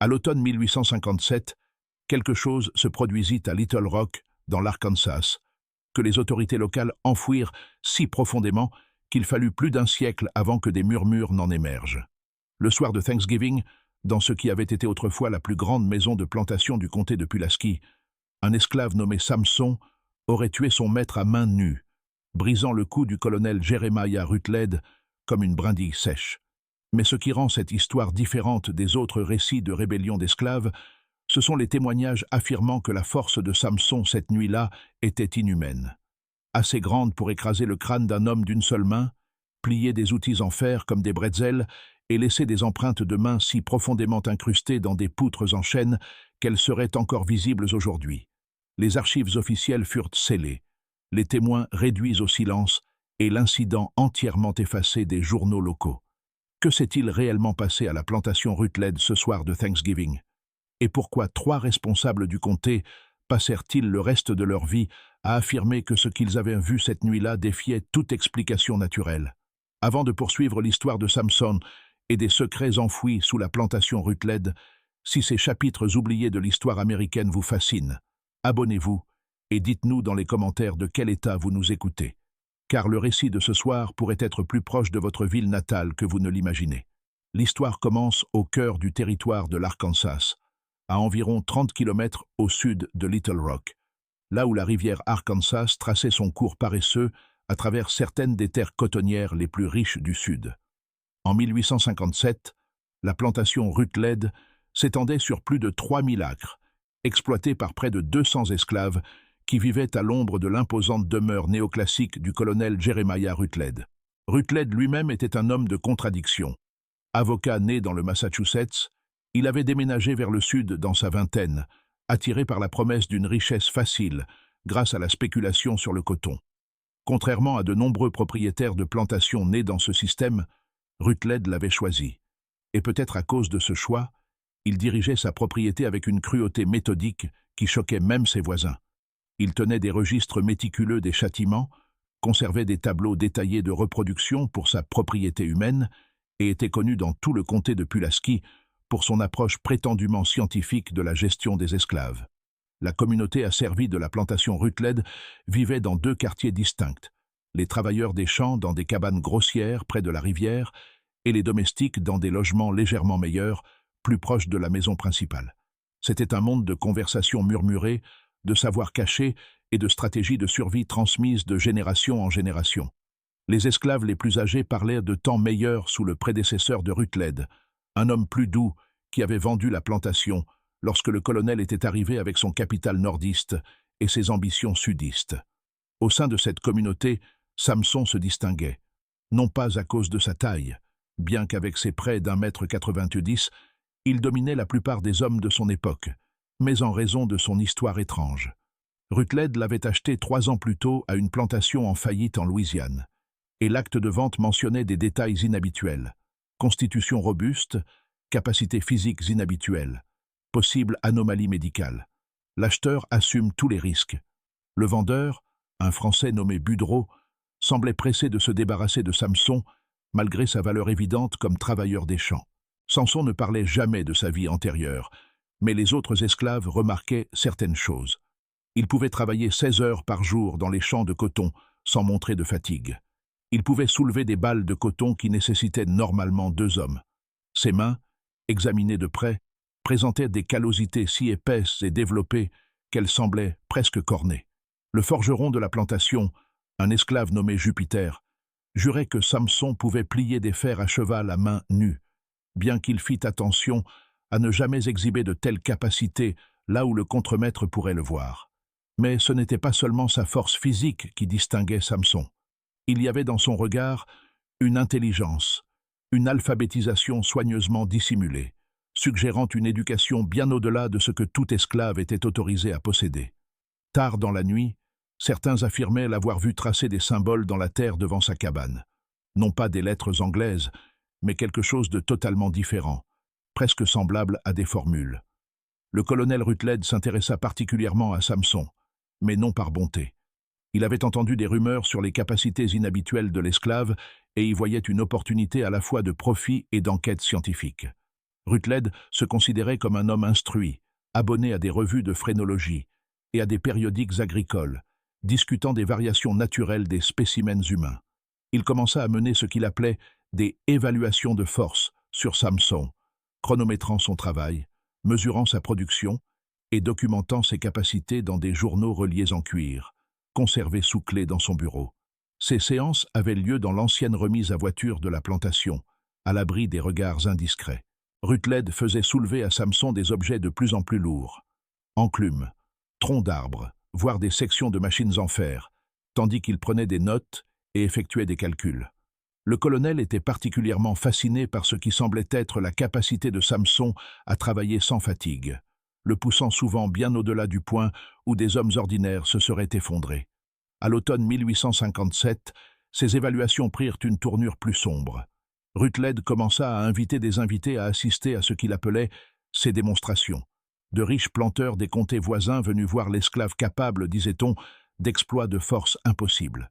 À l'automne 1857, quelque chose se produisit à Little Rock, dans l'Arkansas, que les autorités locales enfouirent si profondément qu'il fallut plus d'un siècle avant que des murmures n'en émergent. Le soir de Thanksgiving, dans ce qui avait été autrefois la plus grande maison de plantation du comté de Pulaski, un esclave nommé Samson aurait tué son maître à main nue, brisant le cou du colonel Jeremiah Rutledge comme une brindille sèche. Mais ce qui rend cette histoire différente des autres récits de rébellion d'esclaves, ce sont les témoignages affirmant que la force de Samson cette nuit-là était inhumaine. Assez grande pour écraser le crâne d'un homme d'une seule main, plier des outils en fer comme des bretzels et laisser des empreintes de mains si profondément incrustées dans des poutres en chêne qu'elles seraient encore visibles aujourd'hui. Les archives officielles furent scellées, les témoins réduits au silence et l'incident entièrement effacé des journaux locaux. Que s'est-il réellement passé à la plantation Rutledge ce soir de Thanksgiving? Et pourquoi 3 responsables du comté passèrent-ils le reste de leur vie à affirmer que ce qu'ils avaient vu cette nuit-là défiait toute explication naturelle? Avant de poursuivre l'histoire de Samson et des secrets enfouis sous la plantation Rutledge, si ces chapitres oubliés de l'histoire américaine vous fascinent, abonnez-vous et dites-nous dans les commentaires de quel état vous nous écoutez, car le récit de ce soir pourrait être plus proche de votre ville natale que vous ne l'imaginez. L'histoire commence au cœur du territoire de l'Arkansas, à environ 30 km au sud de Little Rock, là où la rivière Arkansas traçait son cours paresseux à travers certaines des terres cotonnières les plus riches du sud. En 1857, la plantation Rutledge s'étendait sur plus de 3000 acres, exploitée par près de 200 esclaves qui vivaient à l'ombre de l'imposante demeure néoclassique du colonel Jeremiah Rutledge. Rutledge lui-même était un homme de contradiction. Avocat né dans le Massachusetts, il avait déménagé vers le sud dans sa vingtaine, attiré par la promesse d'une richesse facile grâce à la spéculation sur le coton. Contrairement à de nombreux propriétaires de plantations nés dans ce système, Rutledge l'avait choisi. Et peut-être à cause de ce choix, il dirigeait sa propriété avec une cruauté méthodique qui choquait même ses voisins. Il tenait des registres méticuleux des châtiments, conservait des tableaux détaillés de reproduction pour sa propriété humaine et était connu dans tout le comté de Pulaski pour son approche prétendument scientifique de la gestion des esclaves. La communauté asservie de la plantation Rutledge vivait dans 2 quartiers distincts, les travailleurs des champs dans des cabanes grossières près de la rivière et les domestiques dans des logements légèrement meilleurs, plus proches de la maison principale. C'était un monde de conversations murmurées, de savoirs cachés et de stratégies de survie transmises de génération en génération. Les esclaves les plus âgés parlaient de temps meilleurs sous le prédécesseur de Rutledge, un homme plus doux qui avait vendu la plantation lorsque le colonel était arrivé avec son capital nordiste et ses ambitions sudistes. Au sein de cette communauté, Samson se distinguait, non pas à cause de sa taille, bien qu'avec ses près d'1,90 m, il dominait la plupart des hommes de son époque, mais en raison de son histoire étrange. Rutledge l'avait acheté 3 ans plus tôt à une plantation en faillite en Louisiane, et l'acte de vente mentionnait des détails inhabituels: constitution robuste, capacités physiques inhabituelles, possible anomalie médicale. L'acheteur assume tous les risques. Le vendeur, un Français nommé Budreau, semblait pressé de se débarrasser de Samson, malgré sa valeur évidente comme travailleur des champs. Samson ne parlait jamais de sa vie antérieure, mais les autres esclaves remarquaient certaines choses. Il pouvait travailler 16 heures par jour dans les champs de coton, sans montrer de fatigue. Il pouvait soulever des balles de coton qui nécessitaient normalement 2 hommes. Ses mains, examinées de près, présentaient des callosités si épaisses et développées qu'elles semblaient presque cornées. Le forgeron de la plantation, un esclave nommé Jupiter, jurait que Samson pouvait plier des fers à cheval à main nue, bien qu'il fît attention à ne jamais exhiber de telles capacités là où le contremaître pourrait le voir. Mais ce n'était pas seulement sa force physique qui distinguait Samson. Il y avait dans son regard une intelligence, une alphabétisation soigneusement dissimulée, suggérant une éducation bien au-delà de ce que tout esclave était autorisé à posséder. Tard dans la nuit, certains affirmaient l'avoir vu tracer des symboles dans la terre devant sa cabane. Non pas des lettres anglaises, mais quelque chose de totalement différent, presque semblable à des formules. Le colonel Rutledge s'intéressa particulièrement à Samson, mais non par bonté. Il avait entendu des rumeurs sur les capacités inhabituelles de l'esclave et y voyait une opportunité à la fois de profit et d'enquête scientifique. Rutledge se considérait comme un homme instruit, abonné à des revues de phrénologie et à des périodiques agricoles, discutant des variations naturelles des spécimens humains. Il commença à mener ce qu'il appelait des évaluations de force sur Samson, chronométrant son travail, mesurant sa production et documentant ses capacités dans des journaux reliés en cuir, conservés sous clé dans son bureau. Ces séances avaient lieu dans l'ancienne remise à voiture de la plantation, à l'abri des regards indiscrets. Rutledge faisait soulever à Samson des objets de plus en plus lourds, enclumes, troncs d'arbres, voire des sections de machines en fer, tandis qu'il prenait des notes et effectuait des calculs. Le colonel était particulièrement fasciné par ce qui semblait être la capacité de Samson à travailler sans fatigue, le poussant souvent bien au-delà du point où des hommes ordinaires se seraient effondrés. À l'automne 1857, ces évaluations prirent une tournure plus sombre. Rutledge commença à inviter des invités à assister à ce qu'il appelait ses démonstrations. De riches planteurs des comtés voisins venus voir l'esclave capable, disait-on, d'exploits de force impossibles.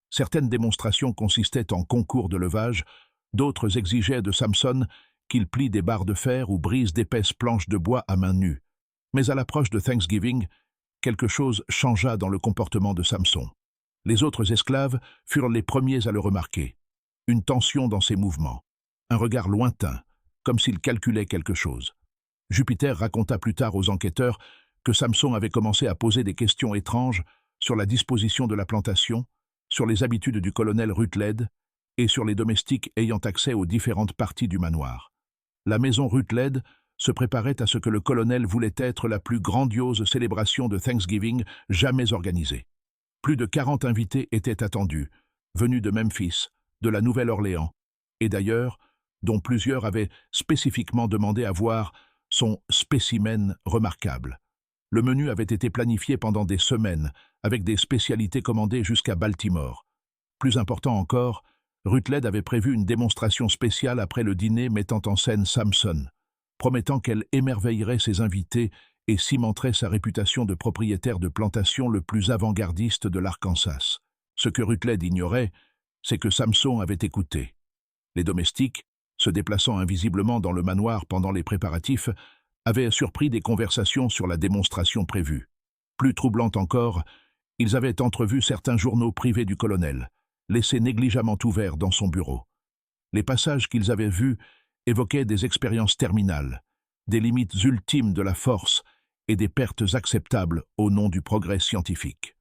Certaines démonstrations consistaient en concours de levage, d'autres exigeaient de Samson qu'il plie des barres de fer ou brise d'épaisses planches de bois à main nue. Mais à l'approche de Thanksgiving, quelque chose changea dans le comportement de Samson. Les autres esclaves furent les premiers à le remarquer. Une tension dans ses mouvements, un regard lointain, comme s'il calculait quelque chose. Jupiter raconta plus tard aux enquêteurs que Samson avait commencé à poser des questions étranges sur la disposition de la plantation, sur les habitudes du colonel Rutledge et sur les domestiques ayant accès aux différentes parties du manoir. La maison Rutledge se préparait à ce que le colonel voulait être la plus grandiose célébration de Thanksgiving jamais organisée. Plus de 40 invités étaient attendus, venus de Memphis, de la Nouvelle-Orléans, et d'ailleurs, dont plusieurs avaient spécifiquement demandé à voir son spécimen remarquable. Le menu avait été planifié pendant des semaines, avec des spécialités commandées jusqu'à Baltimore. Plus important encore, Rutledge avait prévu une démonstration spéciale après le dîner mettant en scène Samson, promettant qu'elle émerveillerait ses invités et cimenterait sa réputation de propriétaire de plantation le plus avant-gardiste de l'Arkansas. Ce que Rutledge ignorait, c'est que Samson avait écouté. Les domestiques, se déplaçant invisiblement dans le manoir pendant les préparatifs, avaient surpris des conversations sur la démonstration prévue. Plus troublant encore, ils avaient entrevu certains journaux privés du colonel, laissés négligemment ouverts dans son bureau. Les passages qu'ils avaient vus évoquaient des expériences terminales, des limites ultimes de la force et des pertes acceptables au nom du progrès scientifique.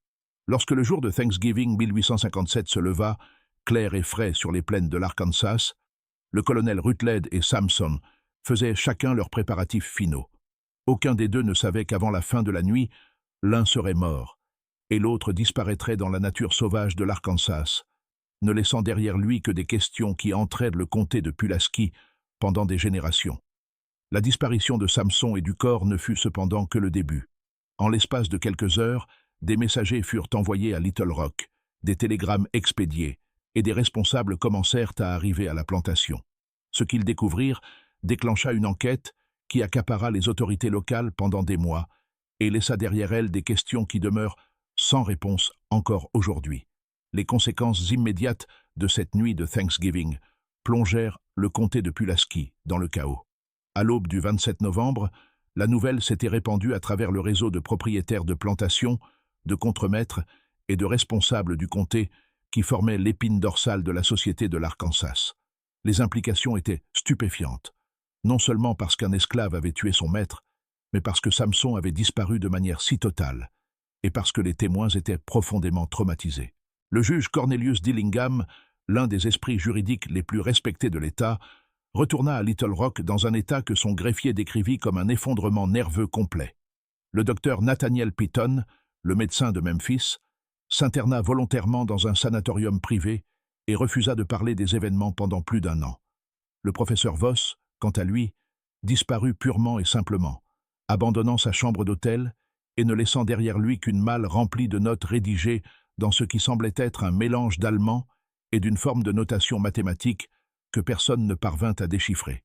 Lorsque le jour de Thanksgiving 1857 se leva, clair et frais sur les plaines de l'Arkansas, le colonel Rutledge et Samson faisaient chacun leurs préparatifs finaux. Aucun des deux ne savait qu'avant la fin de la nuit, l'un serait mort, et l'autre disparaîtrait dans la nature sauvage de l'Arkansas, ne laissant derrière lui que des questions qui entraînent le comté de Pulaski pendant des générations. La disparition de Samson et du corps ne fut cependant que le début. En l'espace de quelques heures, des messagers furent envoyés à Little Rock, des télégrammes expédiés, et des responsables commencèrent à arriver à la plantation. Ce qu'ils découvrirent déclencha une enquête qui accapara les autorités locales pendant des mois et laissa derrière elles des questions qui demeurent sans réponse encore aujourd'hui. Les conséquences immédiates de cette nuit de Thanksgiving plongèrent le comté de Pulaski dans le chaos. À l'aube du 27 novembre, la nouvelle s'était répandue à travers le réseau de propriétaires de plantations, de contremaîtres et de responsables du comté qui formaient l'épine dorsale de la société de l'Arkansas. Les implications étaient stupéfiantes, non seulement parce qu'un esclave avait tué son maître, mais parce que Samson avait disparu de manière si totale, et parce que les témoins étaient profondément traumatisés. Le juge Cornelius Dillingham, l'un des esprits juridiques les plus respectés de l'État, retourna à Little Rock dans un état que son greffier décrivit comme un effondrement nerveux complet. Le docteur Nathaniel Pitton, le médecin de Memphis, s'interna volontairement dans un sanatorium privé et refusa de parler des événements pendant plus d'1 an. Le professeur Voss, quant à lui, disparut purement et simplement, abandonnant sa chambre d'hôtel et ne laissant derrière lui qu'une malle remplie de notes rédigées dans ce qui semblait être un mélange d'allemand et d'une forme de notation mathématique que personne ne parvint à déchiffrer.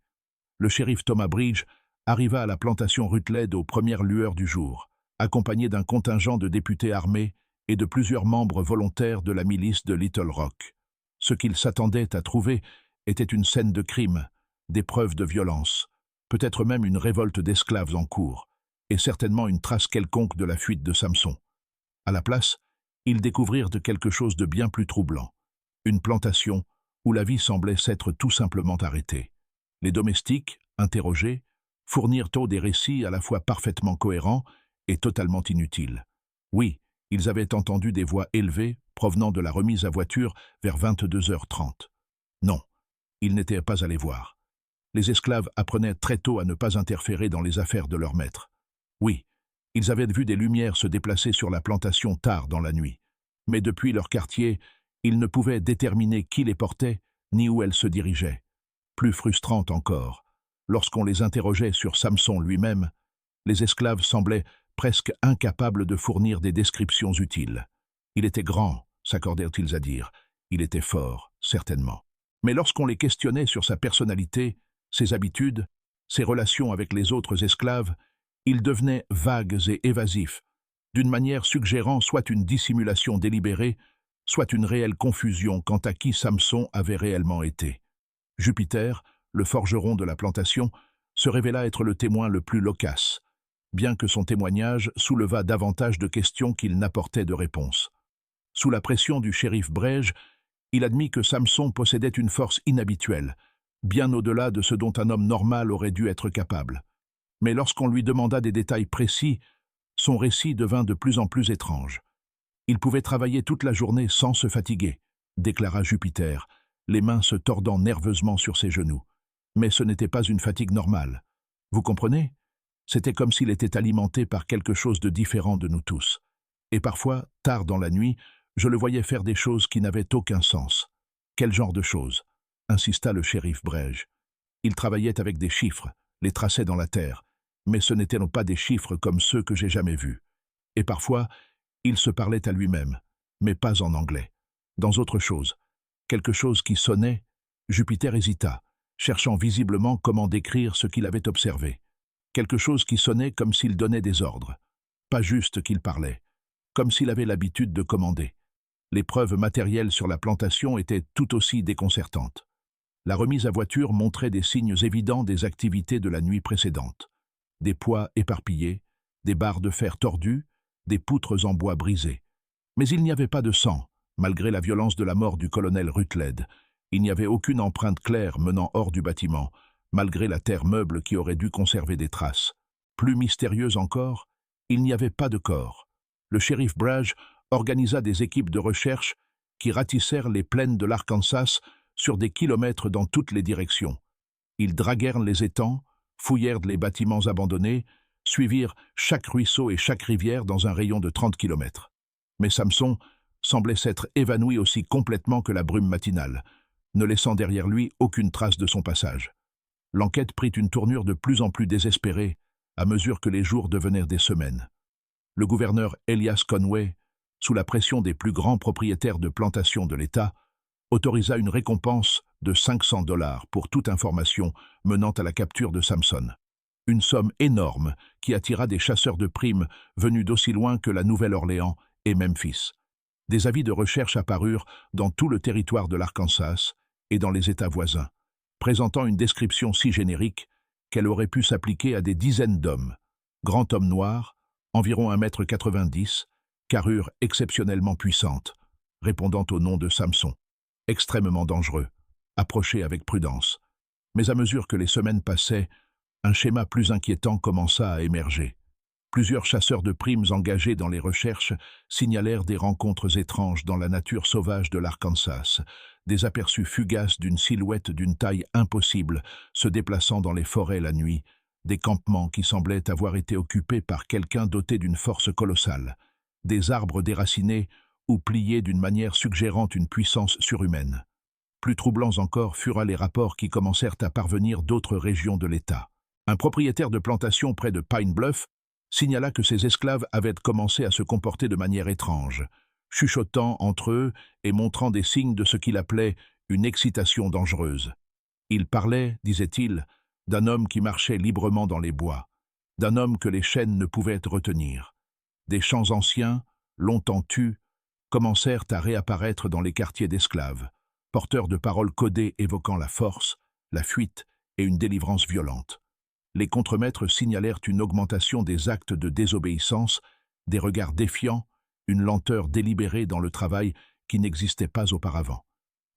Le shérif Thomas Bridge arriva à la plantation Rutledge aux premières lueurs du jour, accompagné d'un contingent de députés armés et de plusieurs membres volontaires de la milice de Little Rock. Ce qu'il s'attendait à trouver était une scène de crime, des preuves de violence, peut-être même une révolte d'esclaves en cours, et certainement une trace quelconque de la fuite de Samson. À la place, ils découvrirent de quelque chose de bien plus troublant, une plantation où la vie semblait s'être tout simplement arrêtée. Les domestiques, interrogés, fournirent des récits à la fois parfaitement cohérents et totalement inutiles. Oui, ils avaient entendu des voix élevées provenant de la remise à voiture vers 22h30. Non, ils n'étaient pas allés voir. Les esclaves apprenaient très tôt à ne pas interférer dans les affaires de leur maître. Oui, ils avaient vu des lumières se déplacer sur la plantation tard dans la nuit. Mais depuis leur quartier, ils ne pouvaient déterminer qui les portait ni où elles se dirigeaient. Plus frustrante encore, lorsqu'on les interrogeait sur Samson lui-même, les esclaves semblaient presque incapables de fournir des descriptions utiles. Il était grand, s'accordèrent-ils à dire. Il était fort, certainement. Mais lorsqu'on les questionnait sur sa personnalité, ses habitudes, ses relations avec les autres esclaves, ils devenaient vagues et évasifs, d'une manière suggérant soit une dissimulation délibérée, soit une réelle confusion quant à qui Samson avait réellement été. Jupiter, le forgeron de la plantation, se révéla être le témoin le plus loquace, bien que son témoignage soulevât davantage de questions qu'il n'apportait de réponses. Sous la pression du shérif Brège, il admit que Samson possédait une force inhabituelle, bien au-delà de ce dont un homme normal aurait dû être capable. Mais lorsqu'on lui demanda des détails précis, son récit devint de plus en plus étrange. Il pouvait travailler toute la journée sans se fatiguer, déclara Jupiter, les mains se tordant nerveusement sur ses genoux. Mais ce n'était pas une fatigue normale. Vous comprenez? C'était comme s'il était alimenté par quelque chose de différent de nous tous. Et parfois, tard dans la nuit, je le voyais faire des choses qui n'avaient aucun sens. Quel genre de choses? Insista le shérif Brège. Il travaillait avec des chiffres, les traçait dans la terre, mais ce n'étaient pas des chiffres comme ceux que j'ai jamais vus. Et parfois, il se parlait à lui-même, mais pas en anglais. Dans autre chose, quelque chose qui sonnait, Jupiter hésita, cherchant visiblement comment décrire ce qu'il avait observé. Quelque chose qui sonnait comme s'il donnait des ordres. Pas juste qu'il parlait, comme s'il avait l'habitude de commander. Les preuves matérielles sur la plantation étaient tout aussi déconcertantes. La remise à voiture montrait des signes évidents des activités de la nuit précédente. Des poids éparpillés, des barres de fer tordues, des poutres en bois brisées. Mais il n'y avait pas de sang, malgré la violence de la mort du colonel Rutledge. Il n'y avait aucune empreinte claire menant hors du bâtiment, malgré la terre meuble qui aurait dû conserver des traces. Plus mystérieuse encore, il n'y avait pas de corps. Le shérif Bragg organisa des équipes de recherche qui ratissèrent les plaines de l'Arkansas sur des kilomètres dans toutes les directions. Ils draguèrent les étangs, fouillèrent les bâtiments abandonnés, suivirent chaque ruisseau et chaque rivière dans un rayon de 30 kilomètres. Mais Samson semblait s'être évanoui aussi complètement que la brume matinale, ne laissant derrière lui aucune trace de son passage. L'enquête prit une tournure de plus en plus désespérée à mesure que les jours devenaient des semaines. Le gouverneur Elias Conway, sous la pression des plus grands propriétaires de plantations de l'État, autorisa une récompense de $500 pour toute information menant à la capture de Samson. Une somme énorme qui attira des chasseurs de primes venus d'aussi loin que la Nouvelle-Orléans et Memphis. Des avis de recherche apparurent dans tout le territoire de l'Arkansas et dans les États voisins, présentant une description si générique qu'elle aurait pu s'appliquer à des dizaines d'hommes. Grand homme noir, environ 1,90 m, carrure exceptionnellement puissante, répondant au nom de Samson. Extrêmement dangereux, approché avec prudence. Mais à mesure que les semaines passaient, un schéma plus inquiétant commença à émerger. Plusieurs chasseurs de primes engagés dans les recherches signalèrent des rencontres étranges dans la nature sauvage de l'Arkansas, des aperçus fugaces d'une silhouette d'une taille impossible se déplaçant dans les forêts la nuit, des campements qui semblaient avoir été occupés par quelqu'un doté d'une force colossale, des arbres déracinés ou pliés d'une manière suggérant une puissance surhumaine. Plus troublants encore furent les rapports qui commencèrent à parvenir d'autres régions de l'État. Un propriétaire de plantation près de Pine Bluff signala que ses esclaves avaient commencé à se comporter de manière étrange, chuchotant entre eux et montrant des signes de ce qu'il appelait une excitation dangereuse. Il parlait, disait-il, d'un homme qui marchait librement dans les bois, d'un homme que les chaînes ne pouvaient retenir. Des chants anciens, longtemps tus, commencèrent à réapparaître dans les quartiers d'esclaves, porteurs de paroles codées évoquant la force, la fuite et une délivrance violente. les contremaîtres signalèrent une augmentation des actes de désobéissance, des regards défiants, une lenteur délibérée dans le travail qui n'existait pas auparavant.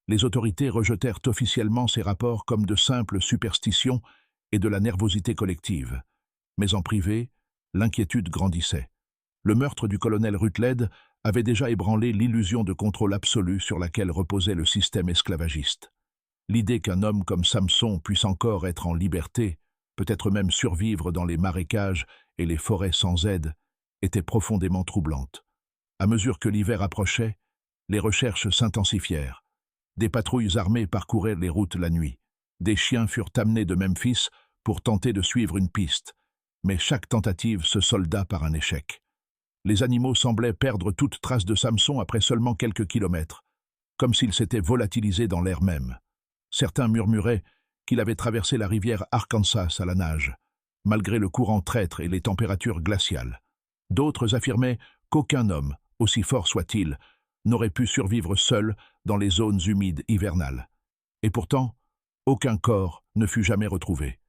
Les autorités rejetèrent officiellement ces rapports comme de simples superstitions et de la nervosité collective. Mais en privé, l'inquiétude grandissait. Le meurtre du colonel Rutledge avait déjà ébranlé l'illusion de contrôle absolu sur laquelle reposait le système esclavagiste. L'idée qu'un homme comme Samson puisse encore être en liberté, peut-être même survivre dans les marécages et les forêts sans aide, était profondément troublante. À mesure que l'hiver approchait, les recherches s'intensifièrent. Des patrouilles armées parcouraient les routes la nuit. Des chiens furent amenés de Memphis pour tenter de suivre une piste, mais chaque tentative se solda par un échec. Les animaux semblaient perdre toute trace de Samson après seulement quelques kilomètres, comme s'il s'était volatilisé dans l'air même. Certains murmuraient qu'il avait traversé la rivière Arkansas à la nage, malgré le courant traître et les températures glaciales. D'autres affirmaient qu'aucun homme, aussi fort soit-il, n'aurait pu survivre seul dans les zones humides hivernales. Et pourtant, aucun corps ne fut jamais retrouvé.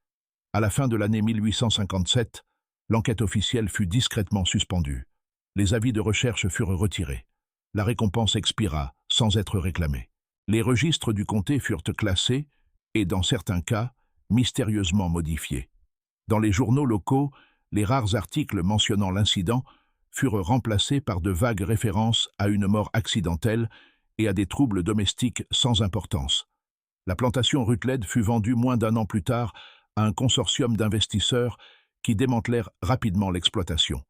À la fin de l'année 1857, l'enquête officielle fut discrètement suspendue. Les avis de recherche furent retirés. La récompense expira sans être réclamée. Les registres du comté furent classés et, dans certains cas, mystérieusement modifiés. Dans les journaux locaux, les rares articles mentionnant l'incident furent remplacés par de vagues références à une mort accidentelle et à des troubles domestiques sans importance. La plantation Rutledge fut vendue moins d'un an plus tard à un consortium d'investisseurs qui démantelèrent rapidement l'exploitation.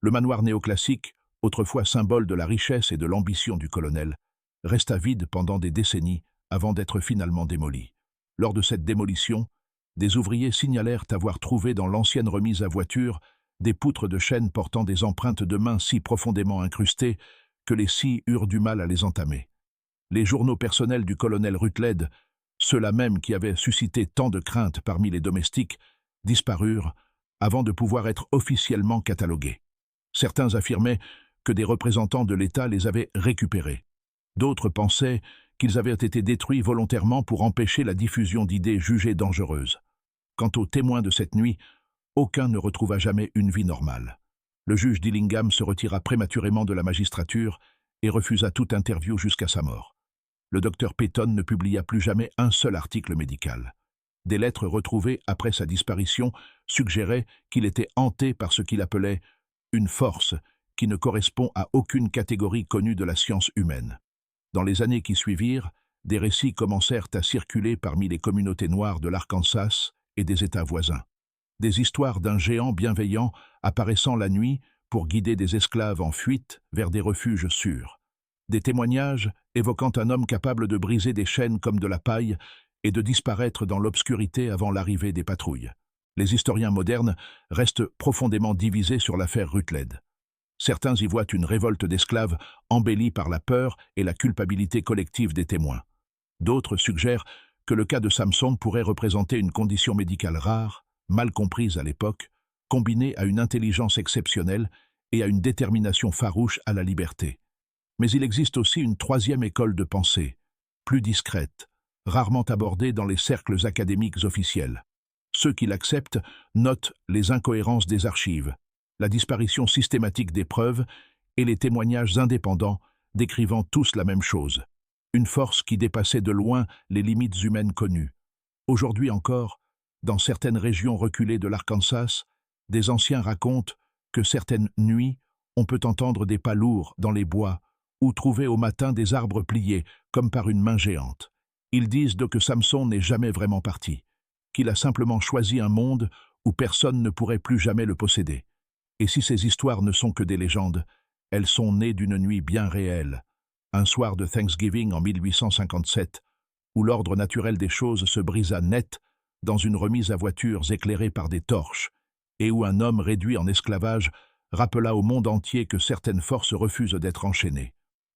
Le manoir néoclassique, autrefois symbole de la richesse et de l'ambition du colonel, resta vide pendant des décennies avant d'être finalement démoli. Lors de cette démolition, des ouvriers signalèrent avoir trouvé dans l'ancienne remise à voiture des poutres de chêne portant des empreintes de mains si profondément incrustées que les scies eurent du mal à les entamer. Les journaux personnels du colonel Rutledge, ceux-là même qui avaient suscité tant de craintes parmi les domestiques, disparurent avant de pouvoir être officiellement catalogués. Certains affirmaient que des représentants de l'État les avaient récupérés. D'autres pensaient qu'ils avaient été détruits volontairement pour empêcher la diffusion d'idées jugées dangereuses. Quant aux témoins de cette nuit, aucun ne retrouva jamais une vie normale. Le juge Dillingham se retira prématurément de la magistrature et refusa toute interview jusqu'à sa mort. Le docteur Peyton ne publia plus jamais un seul article médical. Des lettres retrouvées après sa disparition suggéraient qu'il était hanté par ce qu'il appelait une force qui ne correspond à aucune catégorie connue de la science humaine. Dans les années qui suivirent, des récits commencèrent à circuler parmi les communautés noires de l'Arkansas et des États voisins. Des histoires d'un géant bienveillant apparaissant la nuit pour guider des esclaves en fuite vers des refuges sûrs. Des témoignages évoquant un homme capable de briser des chaînes comme de la paille et de disparaître dans l'obscurité avant l'arrivée des patrouilles. Les historiens modernes restent profondément divisés sur l'affaire Rutledge. Certains y voient une révolte d'esclaves embellie par la peur et la culpabilité collective des témoins. D'autres suggèrent que le cas de Samson pourrait représenter une condition médicale rare, mal comprise à l'époque, combinée à une intelligence exceptionnelle et à une détermination farouche à la liberté. Mais il existe aussi une troisième école de pensée, plus discrète, rarement abordée dans les cercles académiques officiels. Ceux qui l'acceptent notent les incohérences des archives, la disparition systématique des preuves et les témoignages indépendants décrivant tous la même chose. Une force qui dépassait de loin les limites humaines connues. Aujourd'hui encore, dans certaines régions reculées de l'Arkansas, des anciens racontent que certaines nuits, on peut entendre des pas lourds dans les bois ou trouver au matin des arbres pliés comme par une main géante. Ils disent que Samson n'est jamais vraiment parti, qu'il a simplement choisi un monde où personne ne pourrait plus jamais le posséder. Et si ces histoires ne sont que des légendes, elles sont nées d'une nuit bien réelle, un soir de Thanksgiving en 1857, où l'ordre naturel des choses se brisa net dans une remise à voitures éclairée par des torches, et où un homme réduit en esclavage rappela au monde entier que certaines forces refusent d'être enchaînées.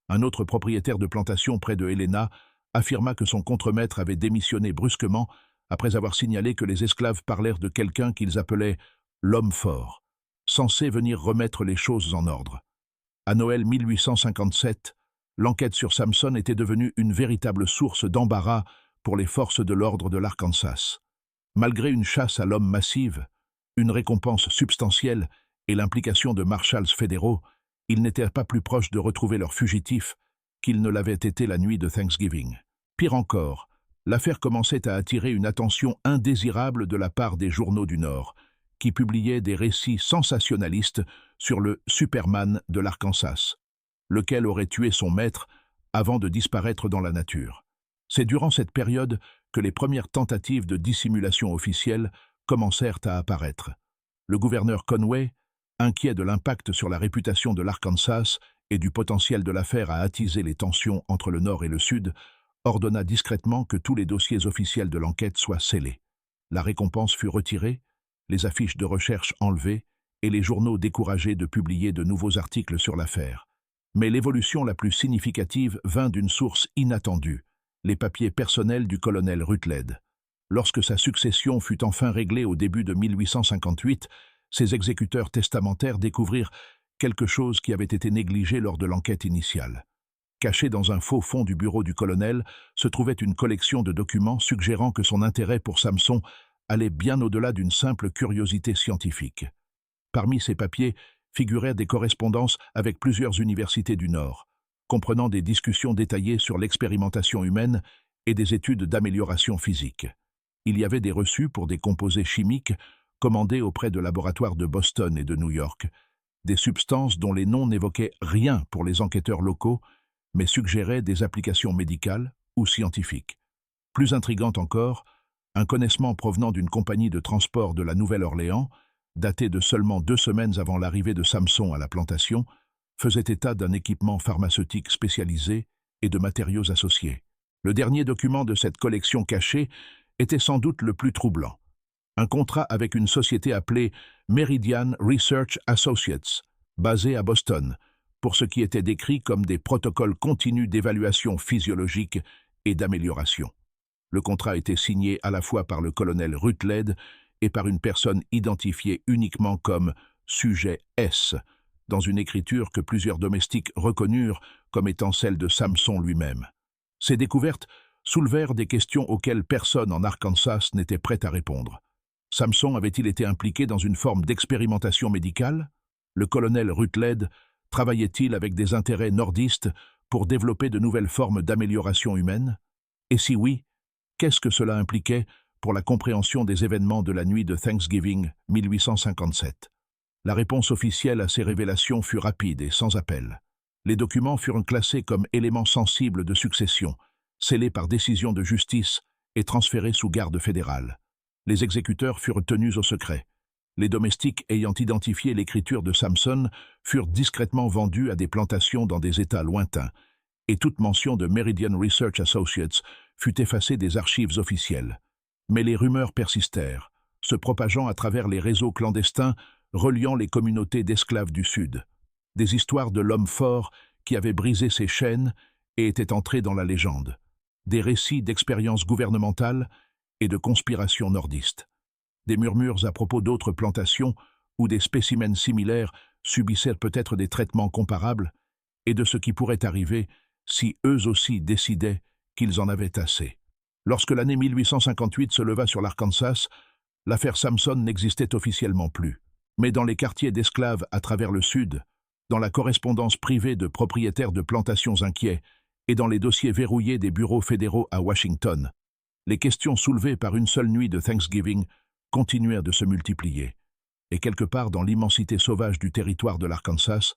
Un autre propriétaire de plantation près de Helena affirma que son contremaître avait démissionné brusquement après avoir signalé que les esclaves parlèrent de quelqu'un qu'ils appelaient « l'homme fort », censé venir remettre les choses en ordre. À Noël 1857, l'enquête sur Samson était devenue une véritable source d'embarras pour les forces de l'ordre de l'Arkansas. Malgré une chasse à l'homme massive, une récompense substantielle et l'implication de marshals fédéraux, ils n'étaient pas plus proches de retrouver leurs fugitifs qu'ils ne l'avaient été la nuit de Thanksgiving. Pire encore, l'affaire commençait à attirer une attention indésirable de la part des journaux du Nord, qui publiaient des récits sensationnalistes sur le Superman de l'Arkansas, lequel aurait tué son maître avant de disparaître dans la nature. C'est durant cette période que les premières tentatives de dissimulation officielle commencèrent à apparaître. Le gouverneur Conway, inquiet de l'impact sur la réputation de l'Arkansas et du potentiel de l'affaire à attiser les tensions entre le Nord et le Sud, ordonna discrètement que tous les dossiers officiels de l'enquête soient scellés. La récompense fut retirée, les affiches de recherche enlevées et les journaux découragés de publier de nouveaux articles sur l'affaire. Mais l'évolution la plus significative vint d'une source inattendue, les papiers personnels du colonel Rutledge. Lorsque sa succession fut enfin réglée au début de 1858, ses exécuteurs testamentaires découvrirent quelque chose qui avait été négligé lors de l'enquête initiale. Caché dans un faux fond du bureau du colonel se trouvait une collection de documents suggérant que son intérêt pour Samson allait bien au-delà d'une simple curiosité scientifique. Parmi ces papiers figurèrent des correspondances avec plusieurs universités du Nord, comprenant des discussions détaillées sur l'expérimentation humaine et des études d'amélioration physique. Il y avait des reçus pour des composés chimiques commandés auprès de laboratoires de Boston et de New York, des substances dont les noms n'évoquaient rien pour les enquêteurs locaux, mais suggéraient des applications médicales ou scientifiques. Plus intrigant encore, un connaissement provenant d'une compagnie de transport de la Nouvelle-Orléans, daté de seulement 2 semaines avant l'arrivée de Samson à la plantation, faisait état d'un équipement pharmaceutique spécialisé et de matériaux associés. Le dernier document de cette collection cachée était sans doute le plus troublant. Un contrat avec une société appelée Meridian Research Associates, basée à Boston, pour ce qui était décrit comme des protocoles continus d'évaluation physiologique et d'amélioration. Le contrat était signé à la fois par le colonel Rutledge et par une personne identifiée uniquement comme « sujet S », dans une écriture que plusieurs domestiques reconnurent comme étant celle de Samson lui-même. Ces découvertes soulevèrent des questions auxquelles personne en Arkansas n'était prêt à répondre. Samson avait-il été impliqué dans une forme d'expérimentation médicale? Le colonel Rutledge travaillait-il avec des intérêts nordistes pour développer de nouvelles formes d'amélioration humaine? Et si oui, qu'est-ce que cela impliquait pour la compréhension des événements de la nuit de Thanksgiving 1857? La réponse officielle à ces révélations fut rapide et sans appel. Les documents furent classés comme éléments sensibles de succession, scellés par décision de justice et transférés sous garde fédérale. Les exécuteurs furent tenus au secret. Les domestiques ayant identifié l'écriture de Samson furent discrètement vendus à des plantations dans des États lointains, et toute mention de Meridian Research Associates fut effacée des archives officielles. Mais les rumeurs persistèrent, se propageant à travers les réseaux clandestins reliant les communautés d'esclaves du Sud. Des histoires de l'homme fort qui avait brisé ses chaînes et était entré dans la légende. Des récits d'expériences gouvernementales et de conspirations nordistes. Des murmures à propos d'autres plantations où des spécimens similaires subissaient peut-être des traitements comparables et de ce qui pourrait arriver si eux aussi décidaient qu'ils en avaient assez. Lorsque l'année 1858 se leva sur l'Arkansas, l'affaire Samson n'existait officiellement plus. Mais dans les quartiers d'esclaves à travers le Sud, dans la correspondance privée de propriétaires de plantations inquiets et dans les dossiers verrouillés des bureaux fédéraux à Washington, les questions soulevées par une seule nuit de Thanksgiving continuèrent de se multiplier. Et quelque part dans l'immensité sauvage du territoire de l'Arkansas,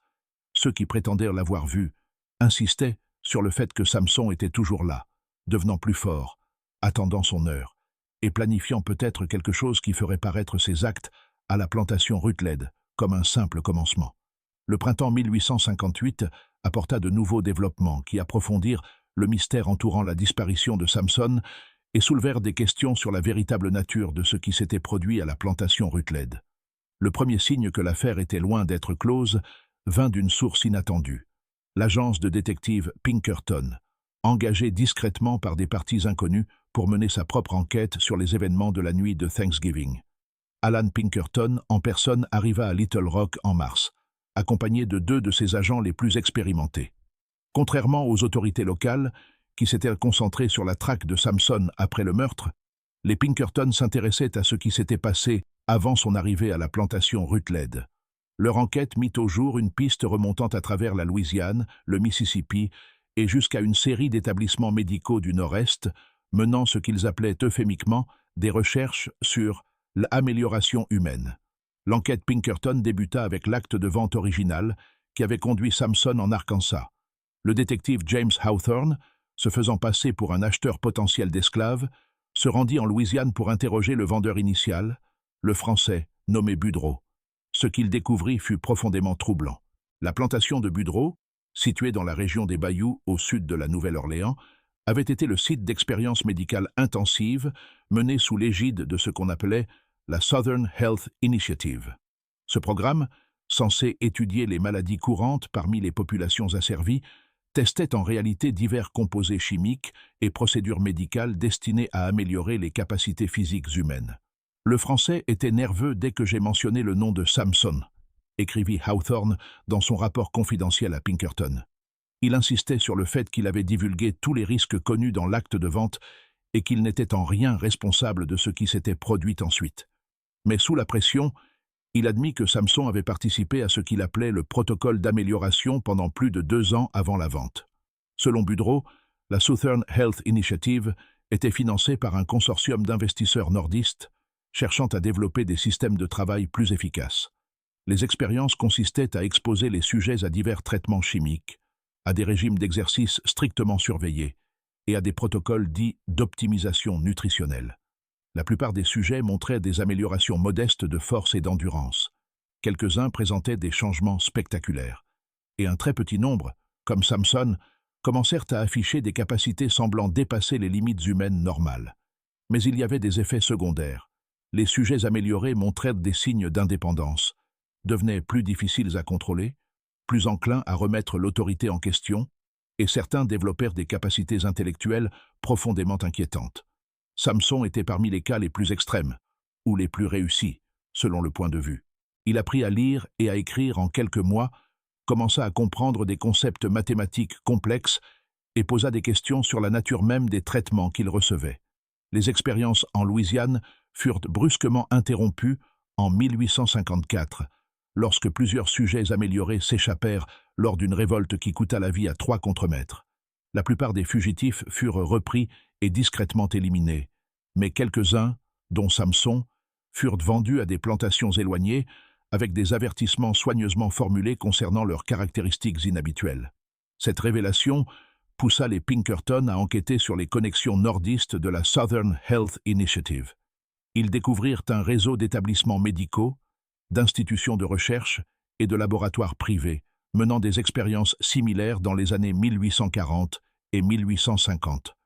ceux qui prétendèrent l'avoir vu insistaient sur le fait que Samson était toujours là, devenant plus fort, attendant son heure, et planifiant peut-être quelque chose qui ferait paraître ses actes à la plantation Rutledge comme un simple commencement. Le printemps 1858 apporta de nouveaux développements qui approfondirent le mystère entourant la disparition de Samson et soulevèrent des questions sur la véritable nature de ce qui s'était produit à la plantation Rutledge. Le premier signe que l'affaire était loin d'être close vint d'une source inattendue. L'agence de détective Pinkerton, engagée discrètement par des partis inconnus pour mener sa propre enquête sur les événements de la nuit de Thanksgiving. Alan Pinkerton, en personne, arriva à Little Rock en mars, accompagné de 2 de ses agents les plus expérimentés. Contrairement aux autorités locales, qui s'étaient concentrées sur la traque de Samson après le meurtre, Les Pinkerton s'intéressaient à ce qui s'était passé avant son arrivée à la plantation Rutledge. Leur enquête mit au jour une piste remontant à travers la Louisiane, le Mississippi et jusqu'à une série d'établissements médicaux du Nord-Est, menant ce qu'ils appelaient euphémiquement des recherches sur l'amélioration humaine. L'enquête Pinkerton débuta avec l'acte de vente original qui avait conduit Samson en Arkansas. Le détective James Hawthorne, se faisant passer pour un acheteur potentiel d'esclaves, se rendit en Louisiane pour interroger le vendeur initial, le Français nommé Budreau. Ce qu'il découvrit fut profondément troublant. La plantation de Budreau, située dans la région des Bayous au sud de la Nouvelle-Orléans, avait été le site d'expériences médicales intensives menées sous l'égide de ce qu'on appelait la Southern Health Initiative. Ce programme, censé étudier les maladies courantes parmi les populations asservies, testait en réalité divers composés chimiques et procédures médicales destinées à améliorer les capacités physiques humaines. Le Français était nerveux dès que j'ai mentionné le nom de Samson, écrivit Hawthorne dans son rapport confidentiel à Pinkerton. Il insistait sur le fait qu'il avait divulgué tous les risques connus dans l'acte de vente et qu'il n'était en rien responsable de ce qui s'était produit ensuite. Mais sous la pression, il admit que Samson avait participé à ce qu'il appelait le protocole d'amélioration pendant plus de 2 ans avant la vente. Selon Budreau, la Southern Health Initiative était financée par un consortium d'investisseurs nordistes cherchant à développer des systèmes de travail plus efficaces. Les expériences consistaient à exposer les sujets à divers traitements chimiques, à des régimes d'exercice strictement surveillés et à des protocoles dits d'optimisation nutritionnelle. La plupart des sujets montraient des améliorations modestes de force et d'endurance. Quelques-uns présentaient des changements spectaculaires. Et un très petit nombre, comme Samson, commencèrent à afficher des capacités semblant dépasser les limites humaines normales. Mais il y avait des effets secondaires. Les sujets améliorés montrèrent des signes d'indépendance, devenaient plus difficiles à contrôler, plus enclins à remettre l'autorité en question, et certains développèrent des capacités intellectuelles profondément inquiétantes. Samson était parmi les cas les plus extrêmes, ou les plus réussis, selon le point de vue. Il apprit à lire et à écrire en quelques mois, commença à comprendre des concepts mathématiques complexes et posa des questions sur la nature même des traitements qu'il recevait. Les expériences en Louisiane furent brusquement interrompues en 1854, lorsque plusieurs sujets améliorés s'échappèrent lors d'une révolte qui coûta la vie à 3 contremaîtres. La plupart des fugitifs furent repris et discrètement éliminés, mais quelques-uns, dont Samson, furent vendus à des plantations éloignées avec des avertissements soigneusement formulés concernant leurs caractéristiques inhabituelles. Cette révélation poussa les Pinkerton à enquêter sur les connexions nordistes de la Southern Health Initiative. Ils découvrirent un réseau d'établissements médicaux, d'institutions de recherche et de laboratoires privés, menant des expériences similaires dans les années 1840 et 1850.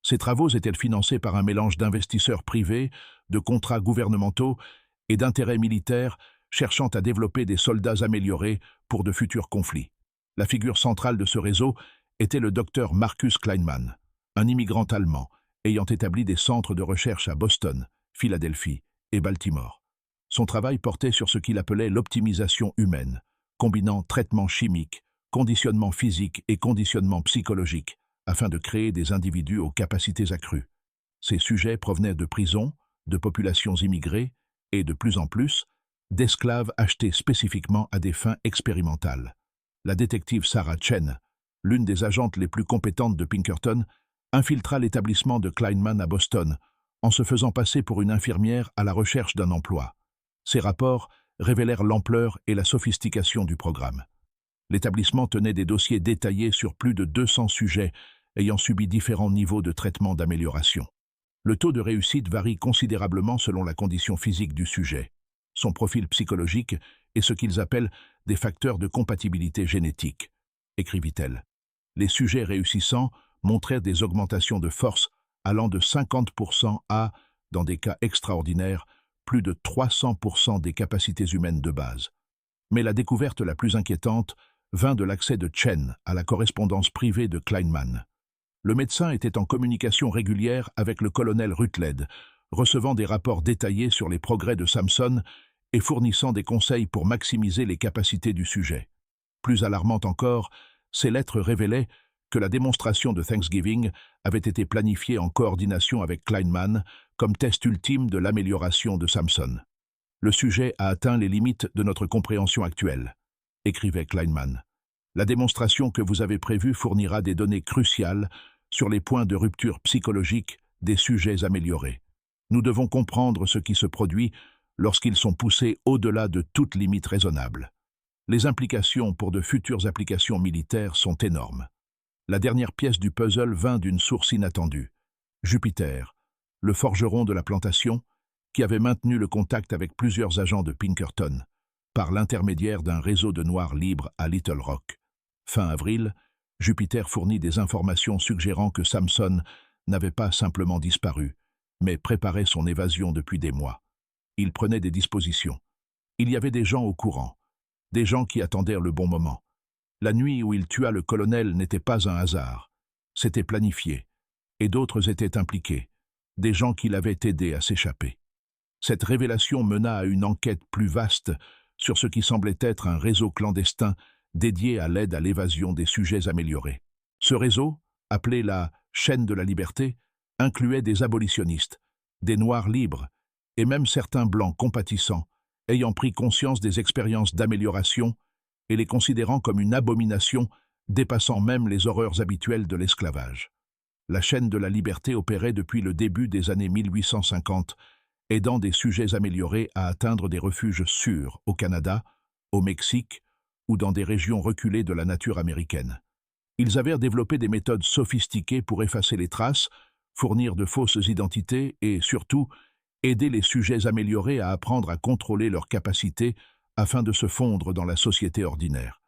Ces travaux étaient financés par un mélange d'investisseurs privés, de contrats gouvernementaux et d'intérêts militaires cherchant à développer des soldats améliorés pour de futurs conflits. La figure centrale de ce réseau était le docteur Marcus Kleinman, un immigrant allemand ayant établi des centres de recherche à Boston, Philadelphie et Baltimore. Son travail portait sur ce qu'il appelait l'optimisation humaine, combinant traitements chimiques, conditionnement physique et conditionnement psychologique, afin de créer des individus aux capacités accrues. Ces sujets provenaient de prisons, de populations immigrées et, de plus en plus, d'esclaves achetés spécifiquement à des fins expérimentales. La détective Sarah Chen, l'une des agentes les plus compétentes de Pinkerton, infiltra l'établissement de Kleinman à Boston, en se faisant passer pour une infirmière à la recherche d'un emploi. Ces rapports révélèrent l'ampleur et la sophistication du programme. L'établissement tenait des dossiers détaillés sur plus de 200 sujets ayant subi différents niveaux de traitement d'amélioration. Le taux de réussite varie considérablement selon la condition physique du sujet, son profil psychologique et ce qu'ils appellent des facteurs de compatibilité génétique, écrivit-elle. Les sujets réussissants montrèrent des augmentations de force allant de 50% à, dans des cas extraordinaires, plus de 300% des capacités humaines de base. Mais la découverte la plus inquiétante vint de l'accès de Chen à la correspondance privée de Kleinman. Le médecin était en communication régulière avec le colonel Rutledge, recevant des rapports détaillés sur les progrès de Samson et fournissant des conseils pour maximiser les capacités du sujet. Plus alarmante encore, ces lettres révélaient que la démonstration de Thanksgiving avait été planifiée en coordination avec Kleinman comme test ultime de l'amélioration de Samson. Le sujet a atteint les limites de notre compréhension actuelle, écrivait Kleinman. La démonstration que vous avez prévue fournira des données cruciales sur les points de rupture psychologique des sujets améliorés. Nous devons comprendre ce qui se produit lorsqu'ils sont poussés au-delà de toute limite raisonnable. Les implications pour de futures applications militaires sont énormes. La dernière pièce du puzzle vint d'une source inattendue. Jupiter, le forgeron de la plantation, qui avait maintenu le contact avec plusieurs agents de Pinkerton, par l'intermédiaire d'un réseau de Noirs libres à Little Rock. Fin avril, Jupiter fournit des informations suggérant que Samson n'avait pas simplement disparu, mais préparait son évasion depuis des mois. Il prenait des dispositions. Il y avait des gens au courant, des gens qui attendaient le bon moment. La nuit où il tua le colonel n'était pas un hasard, c'était planifié, et d'autres étaient impliqués, des gens qui l'avaient aidé à s'échapper. Cette révélation mena à une enquête plus vaste sur ce qui semblait être un réseau clandestin dédié à l'aide à l'évasion des sujets améliorés. Ce réseau, appelé la « chaîne de la liberté », incluait des abolitionnistes, des Noirs libres, et même certains Blancs compatissants, ayant pris conscience des expériences d'amélioration et les considérant comme une abomination dépassant même les horreurs habituelles de l'esclavage. La chaîne de la liberté opérait depuis le début des années 1850, aidant des sujets améliorés à atteindre des refuges sûrs au Canada, au Mexique ou dans des régions reculées de la nature américaine. Ils avaient développé des méthodes sophistiquées pour effacer les traces, fournir de fausses identités et, surtout, aider les sujets améliorés à apprendre à contrôler leurs capacités afin de se fondre dans la société ordinaire.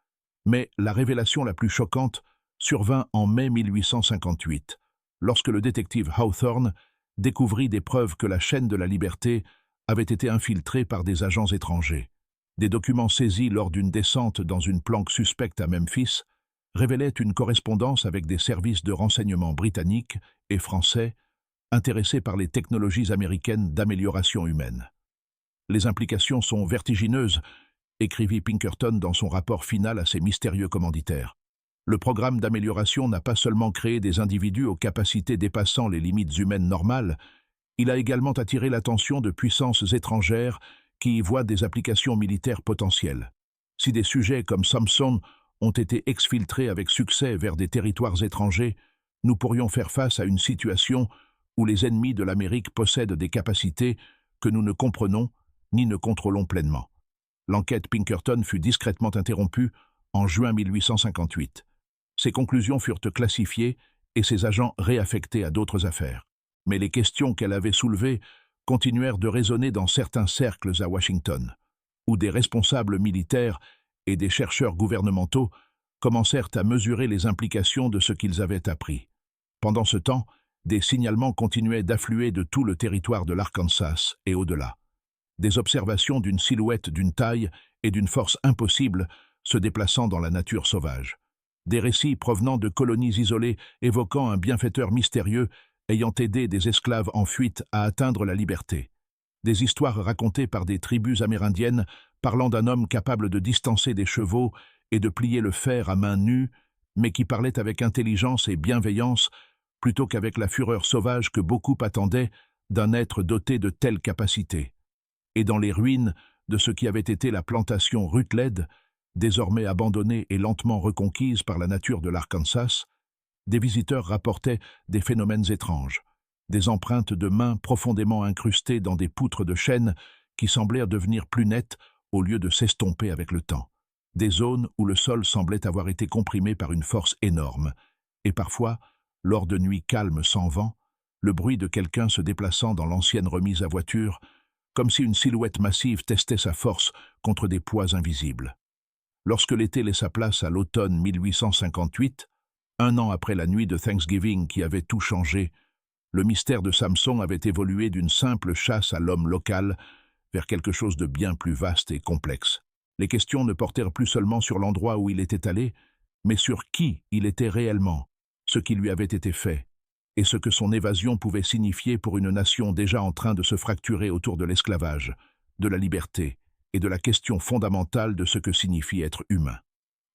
Mais la révélation la plus choquante survint en mai 1858, lorsque le détective Hawthorne découvrit des preuves que la chaîne de la liberté avait été infiltrée par des agents étrangers. Des documents saisis lors d'une descente dans une planque suspecte à Memphis révélaient une correspondance avec des services de renseignement britanniques et français intéressés par les technologies américaines d'amélioration humaine. Les implications sont vertigineuses, écrivit Pinkerton dans son rapport final à ses mystérieux commanditaires. Le programme d'amélioration n'a pas seulement créé des individus aux capacités dépassant les limites humaines normales, il a également attiré l'attention de puissances étrangères qui y voient des applications militaires potentielles. Si des sujets comme Samson ont été exfiltrés avec succès vers des territoires étrangers, nous pourrions faire face à une situation où les ennemis de l'Amérique possèdent des capacités que nous ne comprenons ni ne contrôlons pleinement. L'enquête Pinkerton fut discrètement interrompue en juin 1858. Ses conclusions furent classifiées et ses agents réaffectés à d'autres affaires. Mais les questions qu'elle avait soulevées continuèrent de résonner dans certains cercles à Washington, où des responsables militaires et des chercheurs gouvernementaux commencèrent à mesurer les implications de ce qu'ils avaient appris. Pendant ce temps, des signalements continuaient d'affluer de tout le territoire de l'Arkansas et au-delà. Des observations d'une silhouette d'une taille et d'une force impossible se déplaçant dans la nature sauvage. Des récits provenant de colonies isolées évoquant un bienfaiteur mystérieux ayant aidé des esclaves en fuite à atteindre la liberté. Des histoires racontées par des tribus amérindiennes parlant d'un homme capable de distancer des chevaux et de plier le fer à main nue, mais qui parlait avec intelligence et bienveillance plutôt qu'avec la fureur sauvage que beaucoup attendaient d'un être doté de telles capacités. Et dans les ruines de ce qui avait été la plantation Rutledge, désormais abandonnée et lentement reconquise par la nature de l'Arkansas, des visiteurs rapportaient des phénomènes étranges, des empreintes de mains profondément incrustées dans des poutres de chêne qui semblèrent devenir plus nettes au lieu de s'estomper avec le temps, des zones où le sol semblait avoir été comprimé par une force énorme, et parfois, lors de nuits calmes sans vent, le bruit de quelqu'un se déplaçant dans l'ancienne remise à voiture, comme si une silhouette massive testait sa force contre des poids invisibles. Lorsque l'été laissa place à l'automne 1858, un an après la nuit de Thanksgiving qui avait tout changé, le mystère de Samson avait évolué d'une simple chasse à l'homme local vers quelque chose de bien plus vaste et complexe. Les questions ne portèrent plus seulement sur l'endroit où il était allé, mais sur qui il était réellement, ce qui lui avait été fait, et ce que son évasion pouvait signifier pour une nation déjà en train de se fracturer autour de l'esclavage, de la liberté et de la question fondamentale de ce que signifie être humain.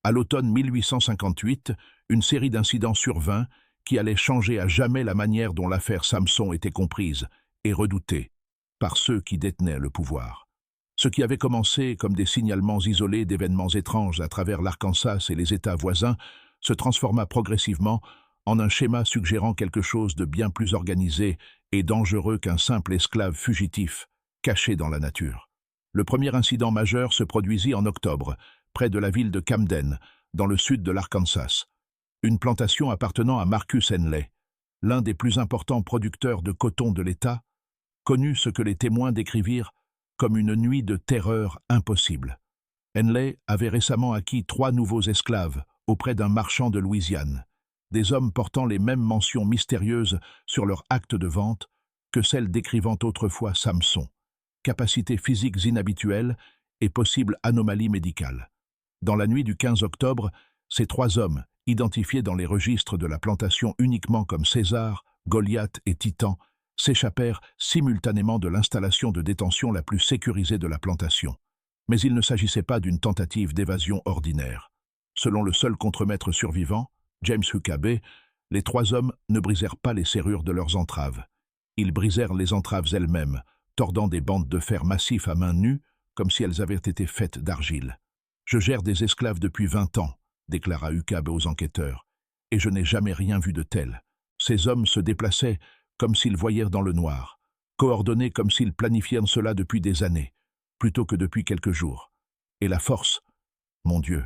À l'automne 1858, une série d'incidents survint qui allaient changer à jamais la manière dont l'affaire Samson était comprise et redouté par ceux qui détenaient le pouvoir. Ce qui avait commencé comme des signalements isolés d'événements étranges à travers l'Arkansas et les États voisins se transforma progressivement en un schéma suggérant quelque chose de bien plus organisé et dangereux qu'un simple esclave fugitif caché dans la nature. Le premier incident majeur se produisit en octobre, près de la ville de Camden, dans le sud de l'Arkansas. Une plantation appartenant à Marcus Henley, l'un des plus importants producteurs de coton de l'État, connut ce que les témoins décrivirent comme une nuit de terreur impossible. Henley avait récemment acquis 3 nouveaux esclaves auprès d'un marchand de Louisiane, des hommes portant les mêmes mentions mystérieuses sur leur acte de vente que celles décrivant autrefois Samson, capacités physiques inhabituelles et possible anomalie médicale. Dans la nuit du 15 octobre, ces 3 hommes, identifiés dans les registres de la plantation uniquement comme César, Goliath et Titan, s'échappèrent simultanément de l'installation de détention la plus sécurisée de la plantation. Mais il ne s'agissait pas d'une tentative d'évasion ordinaire. Selon le seul contremaître survivant, James Huckabee, les 3 hommes ne brisèrent pas les serrures de leurs entraves. Ils brisèrent les entraves elles-mêmes, tordant des bandes de fer massifs à main nue, comme si elles avaient été faites d'argile. « Je gère des esclaves depuis 20 ans, déclara Huckabee aux enquêteurs, et je n'ai jamais rien vu de tel. Ces hommes se déplaçaient comme s'ils voyaient dans le noir, coordonnés comme s'ils planifiaient cela depuis des années, plutôt que depuis quelques jours. Et la force, mon Dieu,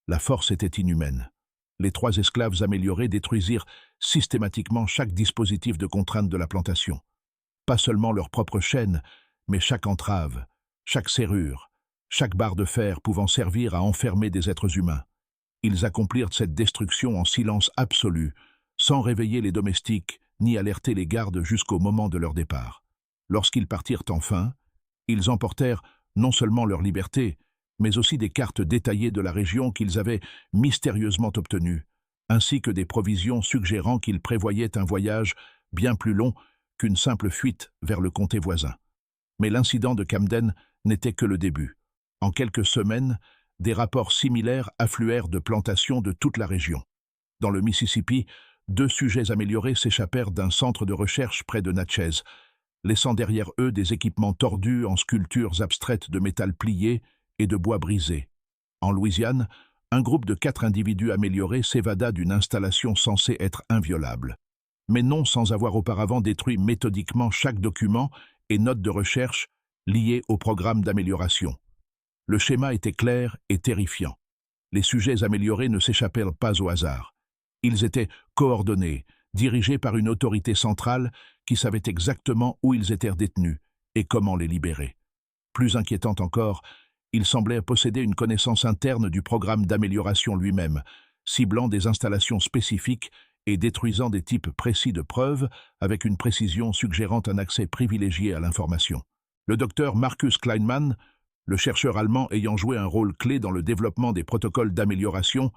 la force était inhumaine. Les 3 esclaves améliorés détruisirent systématiquement chaque dispositif de contrainte de la plantation. Pas seulement leur propre chaîne, mais chaque entrave, chaque serrure, chaque barre de fer pouvant servir à enfermer des êtres humains. Ils accomplirent cette destruction en silence absolu, sans réveiller les domestiques ni alerter les gardes jusqu'au moment de leur départ. Lorsqu'ils partirent enfin, ils emportèrent non seulement leur liberté, mais aussi des cartes détaillées de la région qu'ils avaient mystérieusement obtenues, ainsi que des provisions suggérant qu'ils prévoyaient un voyage bien plus long qu'une simple fuite vers le comté voisin. Mais l'incident de Camden n'était que le début. En quelques semaines, des rapports similaires affluèrent de plantations de toute la région. Dans le Mississippi, 2 sujets améliorés s'échappèrent d'un centre de recherche près de Natchez, laissant derrière eux des équipements tordus en sculptures abstraites de métal plié et de bois brisé. En Louisiane, un groupe de 4 individus améliorés s'évada d'une installation censée être inviolable, mais non sans avoir auparavant détruit méthodiquement chaque document et note de recherche liée au programme d'amélioration. Le schéma était clair et terrifiant. Les sujets améliorés ne s'échappèrent pas au hasard. Ils étaient coordonnés, dirigés par une autorité centrale qui savait exactement où ils étaient détenus et comment les libérer. Plus inquiétant encore, ils semblaient posséder une connaissance interne du programme d'amélioration lui-même, ciblant des installations spécifiques et détruisant des types précis de preuves avec une précision suggérant un accès privilégié à l'information. Le docteur Marcus Kleinman, le chercheur allemand ayant joué un rôle clé dans le développement des protocoles d'amélioration,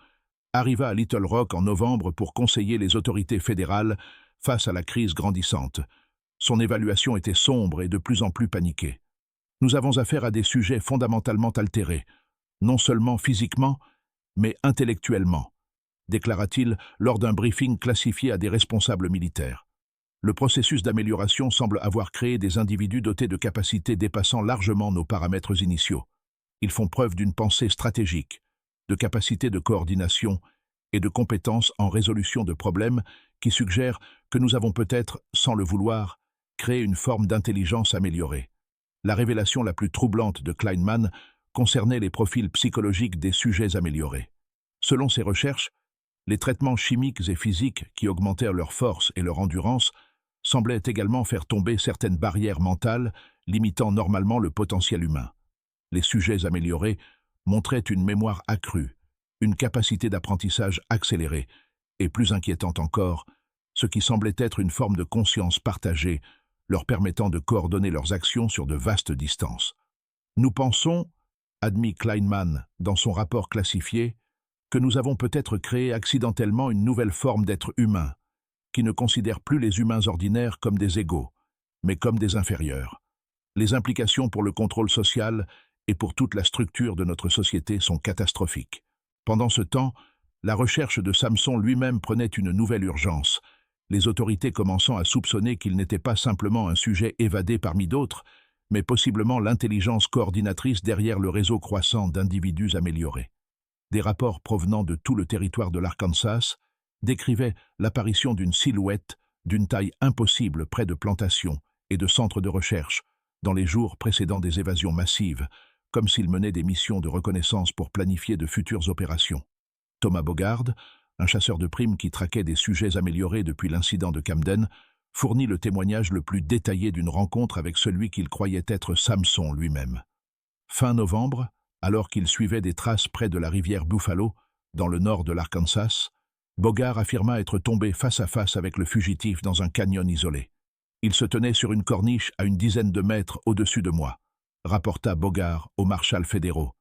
arriva à Little Rock en novembre pour conseiller les autorités fédérales face à la crise grandissante. Son évaluation était sombre et de plus en plus paniquée. « Nous avons affaire à des sujets fondamentalement altérés, non seulement physiquement, mais intellectuellement », déclara-t-il lors d'un briefing classifié à des responsables militaires. Le processus d'amélioration semble avoir créé des individus dotés de capacités dépassant largement nos paramètres initiaux. Ils font preuve d'une pensée stratégique, de capacité de coordination et de compétences en résolution de problèmes qui suggèrent que nous avons peut-être, sans le vouloir, créé une forme d'intelligence améliorée. La révélation la plus troublante de Kleinman concernait les profils psychologiques des sujets améliorés. Selon ses recherches, les traitements chimiques et physiques qui augmentèrent leur force et leur endurance semblaient également faire tomber certaines barrières mentales limitant normalement le potentiel humain. Les sujets améliorés montraient une mémoire accrue, une capacité d'apprentissage accélérée, et plus inquiétante encore, ce qui semblait être une forme de conscience partagée, leur permettant de coordonner leurs actions sur de vastes distances. Nous pensons, admit Kleinman dans son rapport classifié, que nous avons peut-être créé accidentellement une nouvelle forme d'être humain, qui ne considère plus les humains ordinaires comme des égaux, mais comme des inférieurs. Les implications pour le contrôle social et pour toute la structure de notre société sont catastrophiques. Pendant ce temps, la recherche de Samson lui-même prenait une nouvelle urgence, les autorités commençant à soupçonner qu'il n'était pas simplement un sujet évadé parmi d'autres, mais possiblement l'intelligence coordinatrice derrière le réseau croissant d'individus améliorés. Des rapports provenant de tout le territoire de l'Arkansas décrivaient l'apparition d'une silhouette d'une taille impossible près de plantations et de centres de recherche dans les jours précédant des évasions massives, comme s'il menait des missions de reconnaissance pour planifier de futures opérations. Thomas Bogard, un chasseur de primes qui traquait des sujets améliorés depuis l'incident de Camden, fournit le témoignage le plus détaillé d'une rencontre avec celui qu'il croyait être Samson lui-même. Fin novembre, alors qu'il suivait des traces près de la rivière Buffalo, dans le nord de l'Arkansas, Bogard affirma être tombé face à face avec le fugitif dans un canyon isolé. Il se tenait sur une corniche à une dizaine de mètres au-dessus de moi, rapporta Bogard aux marshals fédéraux,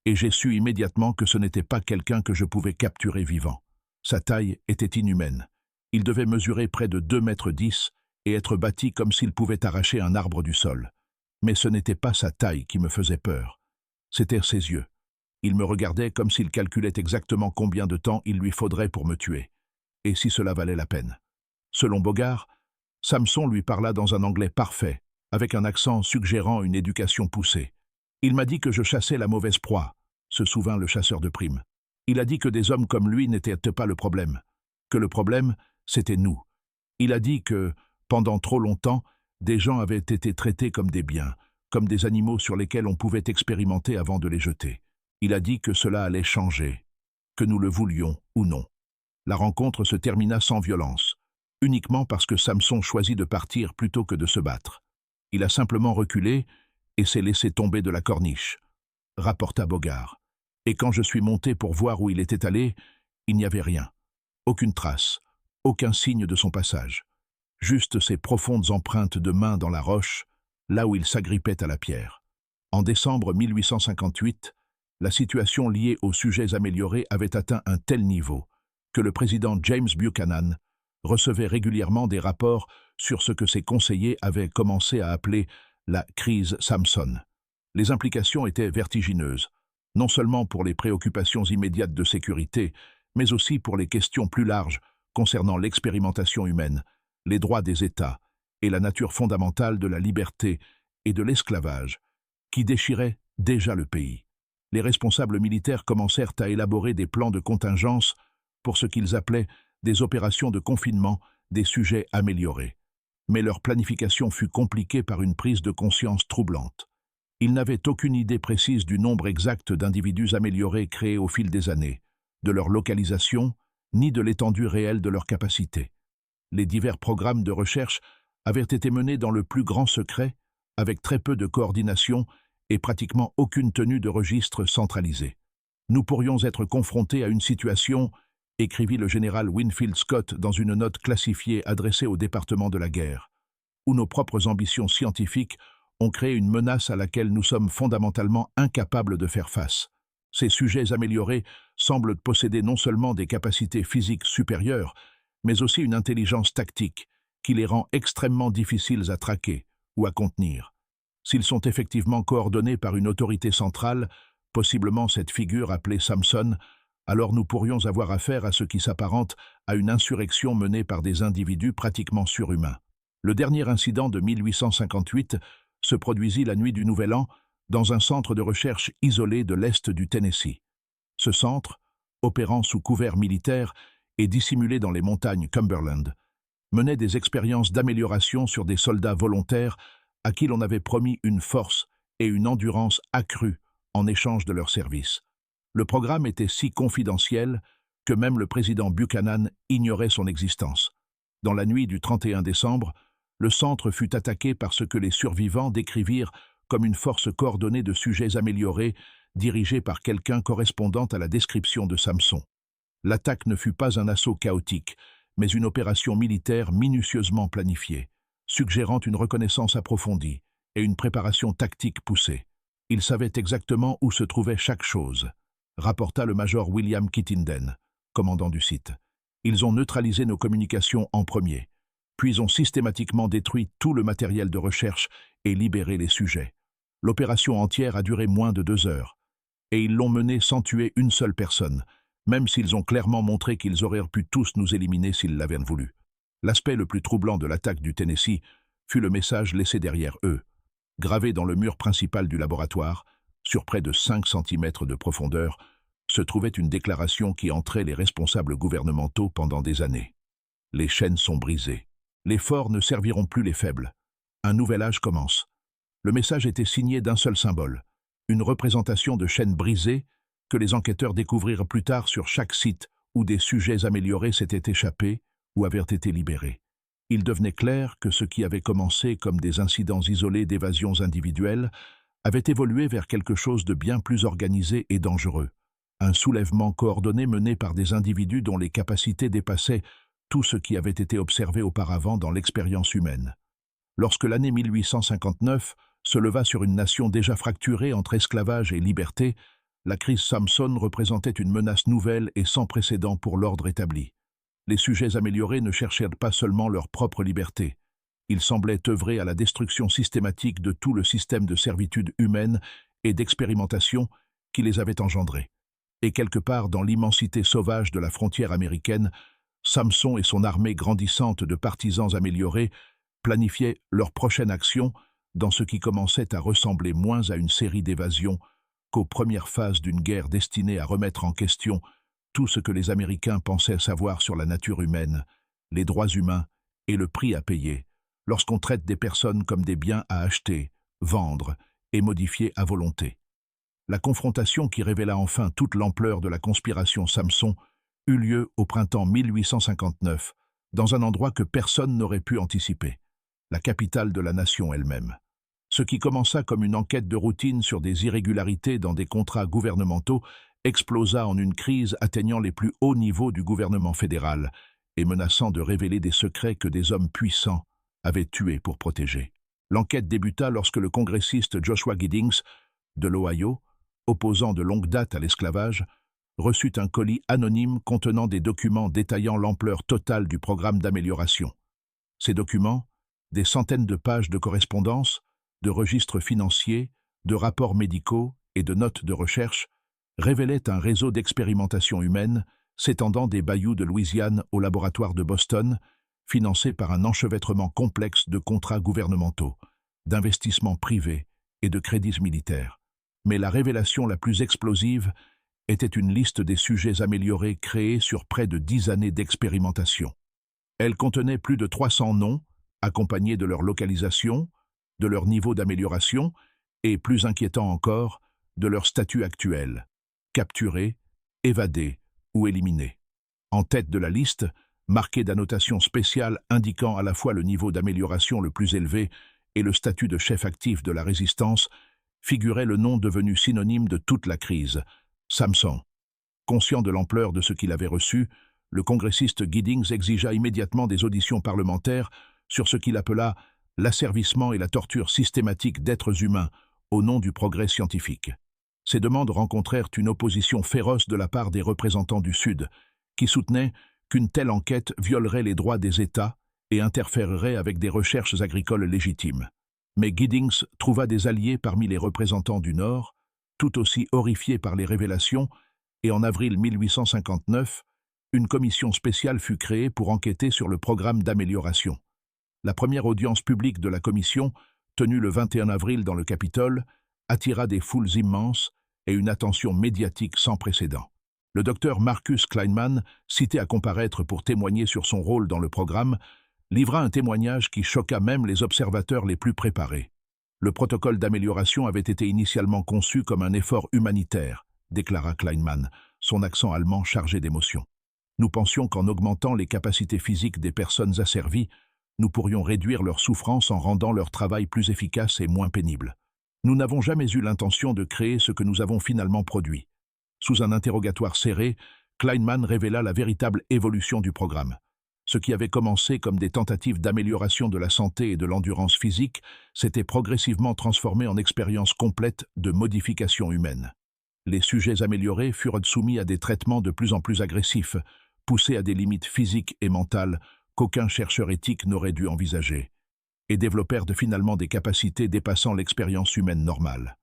et j'ai su immédiatement que ce n'était pas quelqu'un que je pouvais capturer vivant. Sa taille était inhumaine. Il devait mesurer près de 2,10 mètres et être bâti comme s'il pouvait arracher un arbre du sol. Mais ce n'était pas sa taille qui me faisait peur. C'étaient ses yeux. Il me regardait comme s'il calculait exactement combien de temps il lui faudrait pour me tuer, et si cela valait la peine. Selon Bogard, Samson lui parla dans un anglais parfait, avec un accent suggérant une éducation poussée. Il m'a dit que je chassais la mauvaise proie, se souvint le chasseur de primes. Il a dit que des hommes comme lui n'étaient pas le problème, que le problème, c'était nous. Il a dit que, pendant trop longtemps, des gens avaient été traités comme des biens, comme des animaux sur lesquels on pouvait expérimenter avant de les jeter. Il a dit que cela allait changer, que nous le voulions ou non. La rencontre se termina sans violence, uniquement parce que Samson choisit de partir plutôt que de se battre. Il a simplement reculé et s'est laissé tomber de la corniche, rapporta Bogard. Et quand je suis monté pour voir où il était allé, il n'y avait rien. Aucune trace, aucun signe de son passage. Juste ces profondes empreintes de mains dans la roche, là où il s'agrippait à la pierre. En décembre 1858, la situation liée aux sujets améliorés avait atteint un tel niveau que le président James Buchanan recevait régulièrement des rapports sur ce que ses conseillers avaient commencé à appeler la crise Samson. Les implications étaient vertigineuses, non seulement pour les préoccupations immédiates de sécurité, mais aussi pour les questions plus larges concernant l'expérimentation humaine, les droits des États et la nature fondamentale de la liberté et de l'esclavage, qui déchiraient déjà le pays. Les responsables militaires commencèrent à élaborer des plans de contingence pour ce qu'ils appelaient des opérations de confinement des sujets améliorés. Mais leur planification fut compliquée par une prise de conscience troublante. Ils n'avaient aucune idée précise du nombre exact d'individus améliorés créés au fil des années, de leur localisation, ni de l'étendue réelle de leurs capacités. Les divers programmes de recherche avaient été menés dans le plus grand secret, avec très peu de coordination et pratiquement aucune tenue de registre centralisé. Nous pourrions être confrontés à une situation, écrivit le général Winfield Scott dans une note classifiée adressée au département de la guerre, où nos propres ambitions scientifiques ont créé une menace à laquelle nous sommes fondamentalement incapables de faire face. Ces sujets améliorés semblent posséder non seulement des capacités physiques supérieures, mais aussi une intelligence tactique qui les rend extrêmement difficiles à traquer ou à contenir. S'ils sont effectivement coordonnés par une autorité centrale, possiblement cette figure appelée Samson, alors nous pourrions avoir affaire à ce qui s'apparente à une insurrection menée par des individus pratiquement surhumains. Le dernier incident de 1858 se produisit la nuit du Nouvel An dans un centre de recherche isolé de l'est du Tennessee. Ce centre, opérant sous couvert militaire et dissimulé dans les montagnes Cumberland, menait des expériences d'amélioration sur des soldats volontaires à qui l'on avait promis une force et une endurance accrues en échange de leurs services. Le programme était si confidentiel que même le président Buchanan ignorait son existence. Dans la nuit du 31 décembre, le centre fut attaqué par ce que les survivants décrivirent comme une force coordonnée de sujets améliorés, dirigée par quelqu'un correspondant à la description de Samson. L'attaque ne fut pas un assaut chaotique, mais une opération militaire minutieusement planifiée, suggérant une reconnaissance approfondie et une préparation tactique poussée. Ils savaient exactement où se trouvait chaque chose, rapporta le major William Kittenden, commandant du site. Ils ont neutralisé nos communications en premier, puis ont systématiquement détruit tout le matériel de recherche et libéré les sujets. L'opération entière a duré moins de 2 heures, et ils l'ont menée sans tuer une seule personne, même s'ils ont clairement montré qu'ils auraient pu tous nous éliminer s'ils l'avaient voulu. L'aspect le plus troublant de l'attaque du Tennessee fut le message laissé derrière eux. Gravé dans le mur principal du laboratoire, sur près de 5 centimètres de profondeur, se trouvait une déclaration qui entrait les responsables gouvernementaux pendant des années. Les chaînes sont brisées. Les forts ne serviront plus les faibles. Un nouvel âge commence. Le message était signé d'un seul symbole, une représentation de chaînes brisées que les enquêteurs découvrirent plus tard sur chaque site où des sujets améliorés s'étaient échappés ou avaient été libérés. Il devenait clair que ce qui avait commencé comme des incidents isolés d'évasions individuelles avait évolué vers quelque chose de bien plus organisé et dangereux. Un soulèvement coordonné mené par des individus dont les capacités dépassaient tout ce qui avait été observé auparavant dans l'expérience humaine. Lorsque l'année 1859 se leva sur une nation déjà fracturée entre esclavage et liberté, la crise Samson représentait une menace nouvelle et sans précédent pour l'ordre établi. Les sujets améliorés ne cherchèrent pas seulement leur propre liberté. Ils semblaient œuvrer à la destruction systématique de tout le système de servitude humaine et d'expérimentation qui les avait engendrés. Et quelque part dans l'immensité sauvage de la frontière américaine, Samson et son armée grandissante de partisans améliorés planifiaient leur prochaine action dans ce qui commençait à ressembler moins à une série d'évasions qu'aux premières phases d'une guerre destinée à remettre en question tout ce que les Américains pensaient savoir sur la nature humaine, les droits humains et le prix à payer, lorsqu'on traite des personnes comme des biens à acheter, vendre et modifier à volonté. La confrontation qui révéla enfin toute l'ampleur de la conspiration Samson eut lieu au printemps 1859, dans un endroit que personne n'aurait pu anticiper, la capitale de la nation elle-même. Ce qui commença comme une enquête de routine sur des irrégularités dans des contrats gouvernementaux explosa en une crise atteignant les plus hauts niveaux du gouvernement fédéral et menaçant de révéler des secrets que des hommes puissants avaient tués pour protéger. L'enquête débuta lorsque le congressiste Joshua Giddings, de l'Ohio, opposant de longue date à l'esclavage, reçut un colis anonyme contenant des documents détaillant l'ampleur totale du programme d'amélioration. Ces documents, des centaines de pages de correspondance, de registres financiers, de rapports médicaux et de notes de recherche, révélaient un réseau d'expérimentation humaine s'étendant des bayous de Louisiane au laboratoire de Boston, financé par un enchevêtrement complexe de contrats gouvernementaux, d'investissements privés et de crédits militaires. Mais la révélation la plus explosive était une liste des sujets améliorés créés sur près de 10 années d'expérimentation. Elle contenait plus de 300 noms, accompagnés de leur localisation, de leur niveau d'amélioration et, plus inquiétant encore, de leur statut actuel, capturés, évadés ou éliminés. En tête de la liste, marqué d'annotations spéciales indiquant à la fois le niveau d'amélioration le plus élevé et le statut de chef actif de la résistance, figurait le nom devenu synonyme de toute la crise, Samson. Conscient de l'ampleur de ce qu'il avait reçu, le congressiste Giddings exigea immédiatement des auditions parlementaires sur ce qu'il appela l'asservissement et la torture systématique d'êtres humains au nom du progrès scientifique. Ces demandes rencontrèrent une opposition féroce de la part des représentants du Sud, qui soutenaient qu'une telle enquête violerait les droits des États et interférerait avec des recherches agricoles légitimes. Mais Giddings trouva des alliés parmi les représentants du Nord, tout aussi horrifiés par les révélations, et en avril 1859, une commission spéciale fut créée pour enquêter sur le programme d'amélioration. La première audience publique de la commission, tenue le 21 avril dans le Capitole, attira des foules immenses et une attention médiatique sans précédent. Le docteur Marcus Kleinman, cité à comparaître pour témoigner sur son rôle dans le programme, livra un témoignage qui choqua même les observateurs les plus préparés. Le protocole d'amélioration avait été initialement conçu comme un effort humanitaire, déclara Kleinman, son accent allemand chargé d'émotion. Nous pensions qu'en augmentant les capacités physiques des personnes asservies, nous pourrions réduire leur souffrance en rendant leur travail plus efficace et moins pénible. Nous n'avons jamais eu l'intention de créer ce que nous avons finalement produit. Sous un interrogatoire serré, Kleinman révéla la véritable évolution du programme. Ce qui avait commencé comme des tentatives d'amélioration de la santé et de l'endurance physique s'était progressivement transformé en expérience complète de modification humaine. Les sujets améliorés furent soumis à des traitements de plus en plus agressifs, poussés à des limites physiques et mentales qu'aucun chercheur éthique n'aurait dû envisager, et développèrent finalement des capacités dépassant l'expérience humaine normale.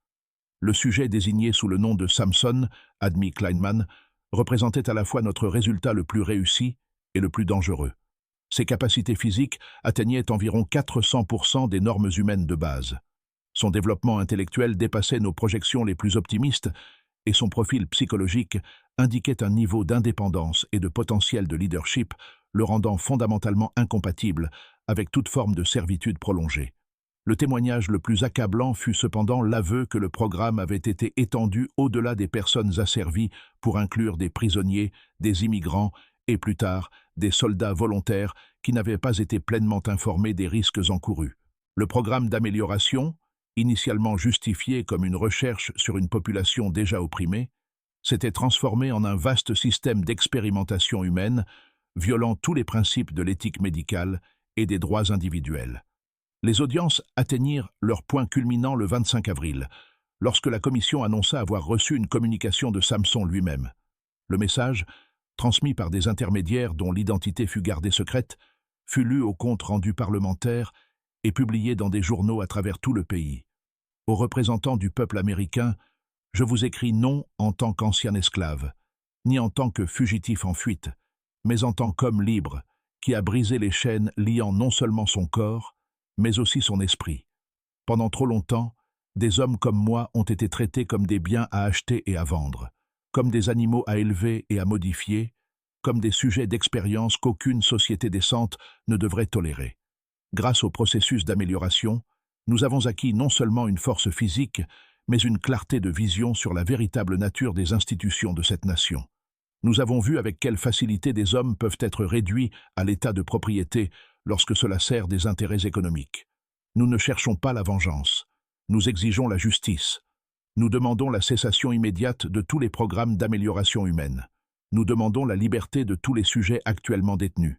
Le sujet désigné sous le nom de Samson, admit Kleinman, représentait à la fois notre résultat le plus réussi et le plus dangereux. Ses capacités physiques atteignaient environ 400% des normes humaines de base. Son développement intellectuel dépassait nos projections les plus optimistes et son profil psychologique indiquait un niveau d'indépendance et de potentiel de leadership le rendant fondamentalement incompatible avec toute forme de servitude prolongée. Le témoignage le plus accablant fut cependant l'aveu que le programme avait été étendu au-delà des personnes asservies pour inclure des prisonniers, des immigrants et, plus tard, des soldats volontaires qui n'avaient pas été pleinement informés des risques encourus. Le programme d'amélioration, initialement justifié comme une recherche sur une population déjà opprimée, s'était transformé en un vaste système d'expérimentation humaine, violant tous les principes de l'éthique médicale et des droits individuels. Les audiences atteignirent leur point culminant le 25 avril, lorsque la commission annonça avoir reçu une communication de Samson lui-même. Le message, transmis par des intermédiaires dont l'identité fut gardée secrète, fut lu au compte rendu parlementaire et publié dans des journaux à travers tout le pays. Aux représentants du peuple américain, je vous écris non en tant qu'ancien esclave, ni en tant que fugitif en fuite, mais en tant qu'homme libre, qui a brisé les chaînes liant non seulement son corps, mais aussi son esprit. Pendant trop longtemps, des hommes comme moi ont été traités comme des biens à acheter et à vendre, comme des animaux à élever et à modifier, comme des sujets d'expérience qu'aucune société décente ne devrait tolérer. Grâce au processus d'amélioration, nous avons acquis non seulement une force physique, mais une clarté de vision sur la véritable nature des institutions de cette nation. Nous avons vu avec quelle facilité des hommes peuvent être réduits à l'état de propriété lorsque cela sert des intérêts économiques. Nous ne cherchons pas la vengeance. Nous exigeons la justice. Nous demandons la cessation immédiate de tous les programmes d'amélioration humaine. Nous demandons la liberté de tous les sujets actuellement détenus.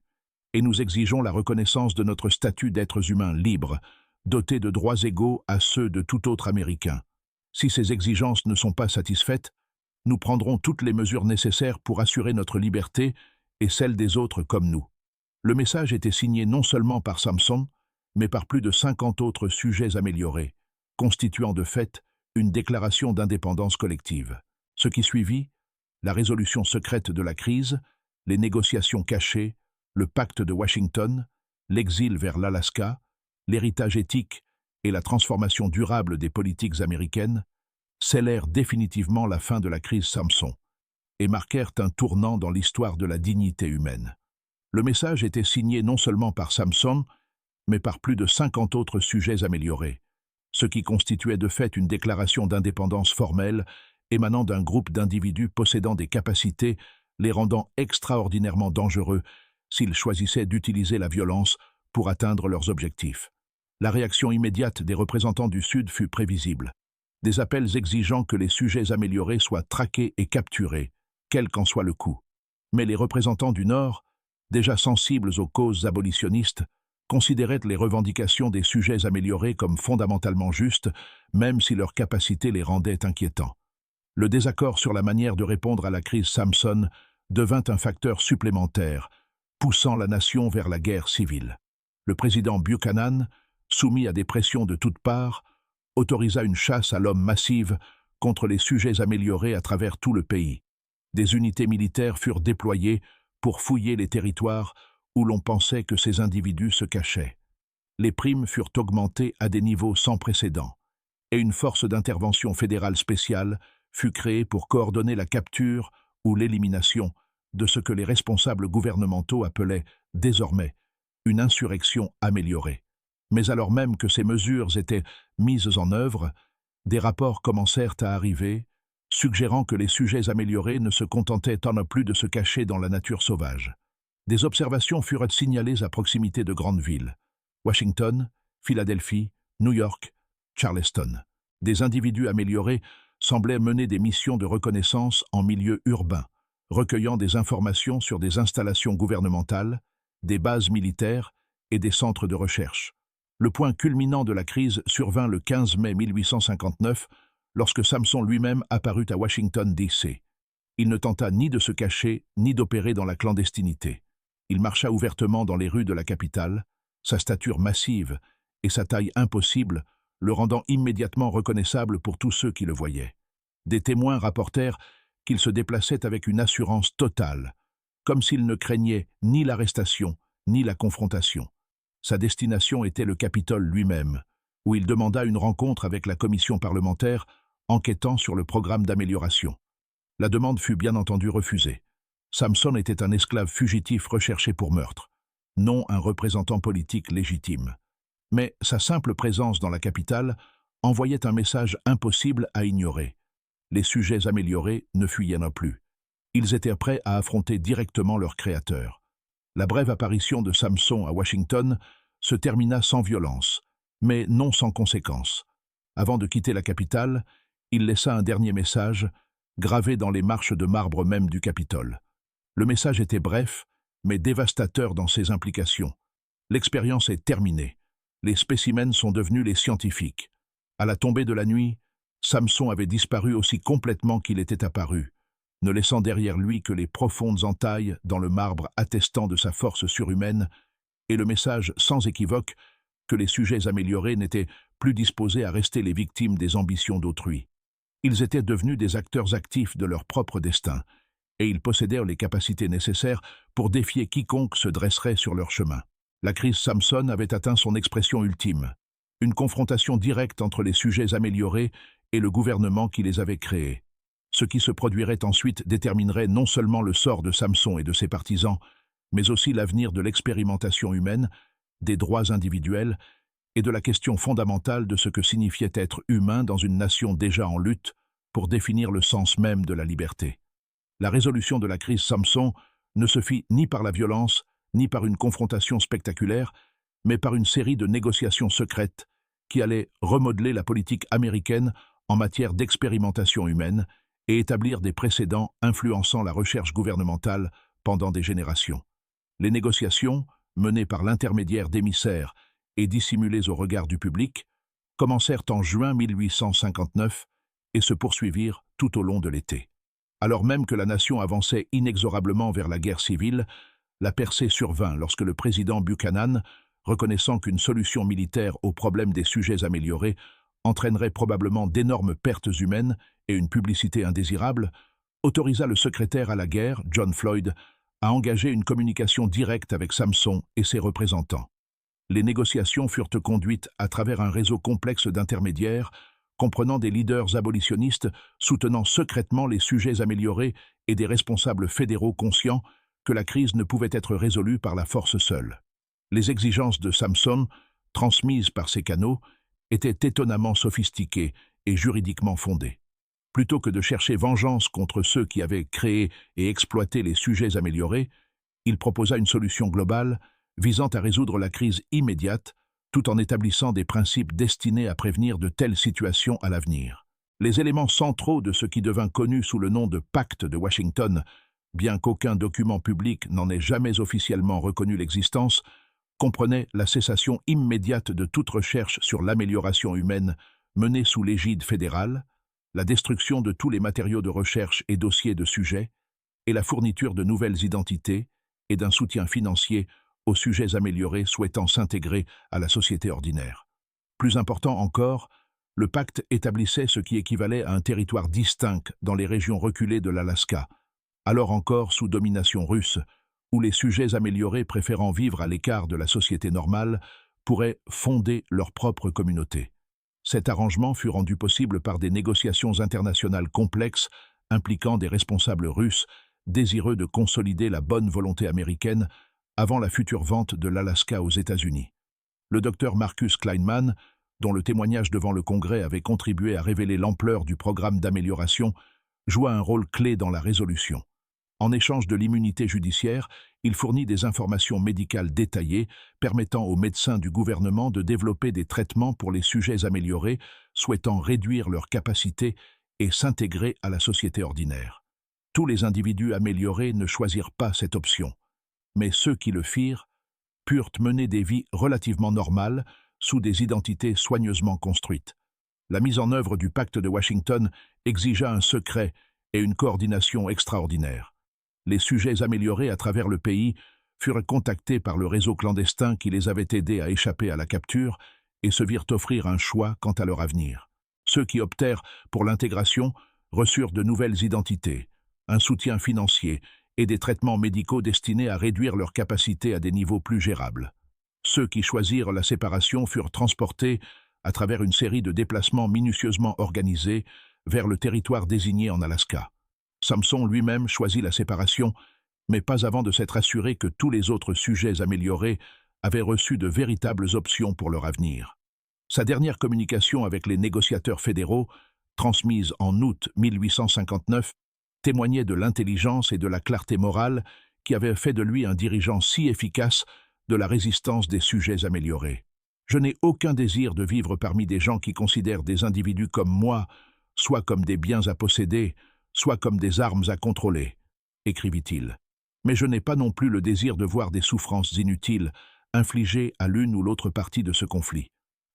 Et nous exigeons la reconnaissance de notre statut d'êtres humains libres, dotés de droits égaux à ceux de tout autre Américain. Si ces exigences ne sont pas satisfaites, nous prendrons toutes les mesures nécessaires pour assurer notre liberté et celle des autres comme nous. Le message était signé non seulement par Samson, mais par plus de 50 autres sujets améliorés, constituant de fait une déclaration d'indépendance collective. Ce qui suivit, la résolution secrète de la crise, les négociations cachées, le pacte de Washington, l'exil vers l'Alaska, l'héritage éthique et la transformation durable des politiques américaines, scellèrent définitivement la fin de la crise Samson et marquèrent un tournant dans l'histoire de la dignité humaine. Le message était signé non seulement par Samson, mais par plus de 50 autres sujets améliorés, ce qui constituait de fait une déclaration d'indépendance formelle émanant d'un groupe d'individus possédant des capacités les rendant extraordinairement dangereux s'ils choisissaient d'utiliser la violence pour atteindre leurs objectifs. La réaction immédiate des représentants du Sud fut prévisible. Des appels exigeant que les sujets améliorés soient traqués et capturés, quel qu'en soit le coût. Mais les représentants du Nord, déjà sensibles aux causes abolitionnistes, considéraient les revendications des sujets améliorés comme fondamentalement justes, même si leur capacité les rendait inquiétants. Le désaccord sur la manière de répondre à la crise Samson devint un facteur supplémentaire, poussant la nation vers la guerre civile. Le président Buchanan, soumis à des pressions de toutes parts, autorisa une chasse à l'homme massive contre les sujets améliorés à travers tout le pays. Des unités militaires furent déployées pour fouiller les territoires où l'on pensait que ces individus se cachaient. Les primes furent augmentées à des niveaux sans précédent, et une force d'intervention fédérale spéciale fut créée pour coordonner la capture ou l'élimination de ce que les responsables gouvernementaux appelaient désormais une insurrection améliorée. Mais alors même que ces mesures étaient mises en œuvre, des rapports commencèrent à arriver, suggérant que les sujets améliorés ne se contentaient en plus de se cacher dans la nature sauvage. Des observations furent signalées à proximité de grandes villes, Washington, Philadelphie, New York, Charleston. Des individus améliorés semblaient mener des missions de reconnaissance en milieu urbain, recueillant des informations sur des installations gouvernementales, des bases militaires et des centres de recherche. Le point culminant de la crise survint le 15 mai 1859, lorsque Samson lui-même apparut à Washington, D.C. Il ne tenta ni de se cacher, ni d'opérer dans la clandestinité. Il marcha ouvertement dans les rues de la capitale, sa stature massive et sa taille impossible le rendant immédiatement reconnaissable pour tous ceux qui le voyaient. Des témoins rapportèrent qu'il se déplaçait avec une assurance totale, comme s'il ne craignait ni l'arrestation, ni la confrontation. Sa destination était le Capitole lui-même, où il demanda une rencontre avec la commission parlementaire enquêtant sur le programme d'amélioration. La demande fut bien entendu refusée. Samson était un esclave fugitif recherché pour meurtre, non un représentant politique légitime. Mais sa simple présence dans la capitale envoyait un message impossible à ignorer. Les sujets améliorés ne fuyaient non plus. Ils étaient prêts à affronter directement leur créateur. La brève apparition de Samson à Washington se termina sans violence, mais non sans conséquences. Avant de quitter la capitale, il laissa un dernier message, gravé dans les marches de marbre même du Capitole. Le message était bref, mais dévastateur dans ses implications. L'expérience est terminée. Les spécimens sont devenus les scientifiques. À la tombée de la nuit, Samson avait disparu aussi complètement qu'il était apparu, ne laissant derrière lui que les profondes entailles dans le marbre attestant de sa force surhumaine et le message sans équivoque que les sujets améliorés n'étaient plus disposés à rester les victimes des ambitions d'autrui. Ils étaient devenus des acteurs actifs de leur propre destin, et ils possédèrent les capacités nécessaires pour défier quiconque se dresserait sur leur chemin. La crise Samson avait atteint son expression ultime, une confrontation directe entre les sujets améliorés et le gouvernement qui les avait créés. Ce qui se produirait ensuite déterminerait non seulement le sort de Samson et de ses partisans, mais aussi l'avenir de l'expérimentation humaine, des droits individuels et de la question fondamentale de ce que signifiait être humain dans une nation déjà en lutte pour définir le sens même de la liberté. La résolution de la crise Samson ne se fit ni par la violence, ni par une confrontation spectaculaire, mais par une série de négociations secrètes qui allaient remodeler la politique américaine en matière d'expérimentation humaine et établir des précédents influençant la recherche gouvernementale pendant des générations. Les négociations, menées par l'intermédiaire d'émissaires et dissimulées au regard du public, commencèrent en juin 1859 et se poursuivirent tout au long de l'été. Alors même que la nation avançait inexorablement vers la guerre civile, la percée survint lorsque le président Buchanan, reconnaissant qu'une solution militaire au problème des sujets améliorés entraînerait probablement d'énormes pertes humaines et une publicité indésirable, autorisa le secrétaire à la guerre, John Floyd, à engager une communication directe avec Samson et ses représentants. Les négociations furent conduites à travers un réseau complexe d'intermédiaires, comprenant des leaders abolitionnistes soutenant secrètement les sujets améliorés et des responsables fédéraux conscients que la crise ne pouvait être résolue par la force seule. Les exigences de Samson, transmises par ces canaux, étaient étonnamment sophistiquées et juridiquement fondées. Plutôt que de chercher vengeance contre ceux qui avaient créé et exploité les sujets améliorés, il proposa une solution globale visant à résoudre la crise immédiate tout en établissant des principes destinés à prévenir de telles situations à l'avenir. Les éléments centraux de ce qui devint connu sous le nom de Pacte de Washington, bien qu'aucun document public n'en ait jamais officiellement reconnu l'existence, comprenaient la cessation immédiate de toute recherche sur l'amélioration humaine menée sous l'égide fédérale, la destruction de tous les matériaux de recherche et dossiers de sujets, et la fourniture de nouvelles identités et d'un soutien financier aux sujets améliorés souhaitant s'intégrer à la société ordinaire. Plus important encore, le pacte établissait ce qui équivalait à un territoire distinct dans les régions reculées de l'Alaska, alors encore sous domination russe, où les sujets améliorés préférant vivre à l'écart de la société normale pourraient fonder leur propre communauté. Cet arrangement fut rendu possible par des négociations internationales complexes impliquant des responsables russes désireux de consolider la bonne volonté américaine avant la future vente de l'Alaska aux États-Unis. Le docteur Marcus Kleinman, dont le témoignage devant le Congrès avait contribué à révéler l'ampleur du programme d'amélioration, joua un rôle clé dans la résolution. En échange de l'immunité judiciaire, il fournit des informations médicales détaillées permettant aux médecins du gouvernement de développer des traitements pour les sujets améliorés souhaitant réduire leurs capacités et s'intégrer à la société ordinaire. Tous les individus améliorés ne choisirent pas cette option, mais ceux qui le firent purent mener des vies relativement normales sous des identités soigneusement construites. La mise en œuvre du pacte de Washington exigea un secret et une coordination extraordinaires. Les sujets améliorés à travers le pays furent contactés par le réseau clandestin qui les avait aidés à échapper à la capture et se virent offrir un choix quant à leur avenir. Ceux qui optèrent pour l'intégration reçurent de nouvelles identités, un soutien financier et des traitements médicaux destinés à réduire leur capacité à des niveaux plus gérables. Ceux qui choisirent la séparation furent transportés à travers une série de déplacements minutieusement organisés vers le territoire désigné en Alaska. Samson lui-même choisit la séparation, mais pas avant de s'être assuré que tous les autres sujets améliorés avaient reçu de véritables options pour leur avenir. Sa dernière communication avec les négociateurs fédéraux, transmise en août 1859, témoignait de l'intelligence et de la clarté morale qui avaient fait de lui un dirigeant si efficace de la résistance des sujets améliorés. « Je n'ai aucun désir de vivre parmi des gens qui considèrent des individus comme moi, soit comme des biens à posséder, soit comme des armes à contrôler, » écrivit-il. Mais je n'ai pas non plus le désir de voir des souffrances inutiles infligées à l'une ou l'autre partie de ce conflit.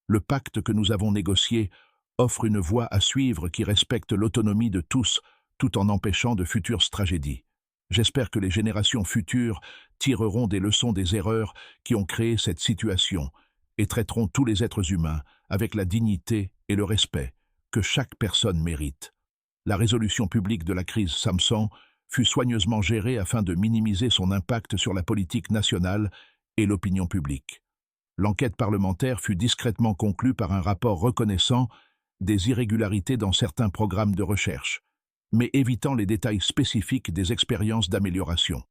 Le pacte que nous avons négocié offre une voie à suivre qui respecte l'autonomie de tous, tout en empêchant de futures tragédies. J'espère que les générations futures tireront des leçons des erreurs qui ont créé cette situation et traiteront tous les êtres humains avec la dignité et le respect que chaque personne mérite. La résolution publique de la crise Samson fut soigneusement gérée afin de minimiser son impact sur la politique nationale et l'opinion publique. L'enquête parlementaire fut discrètement conclue par un rapport reconnaissant des irrégularités dans certains programmes de recherche, mais évitant les détails spécifiques des expériences d'amélioration.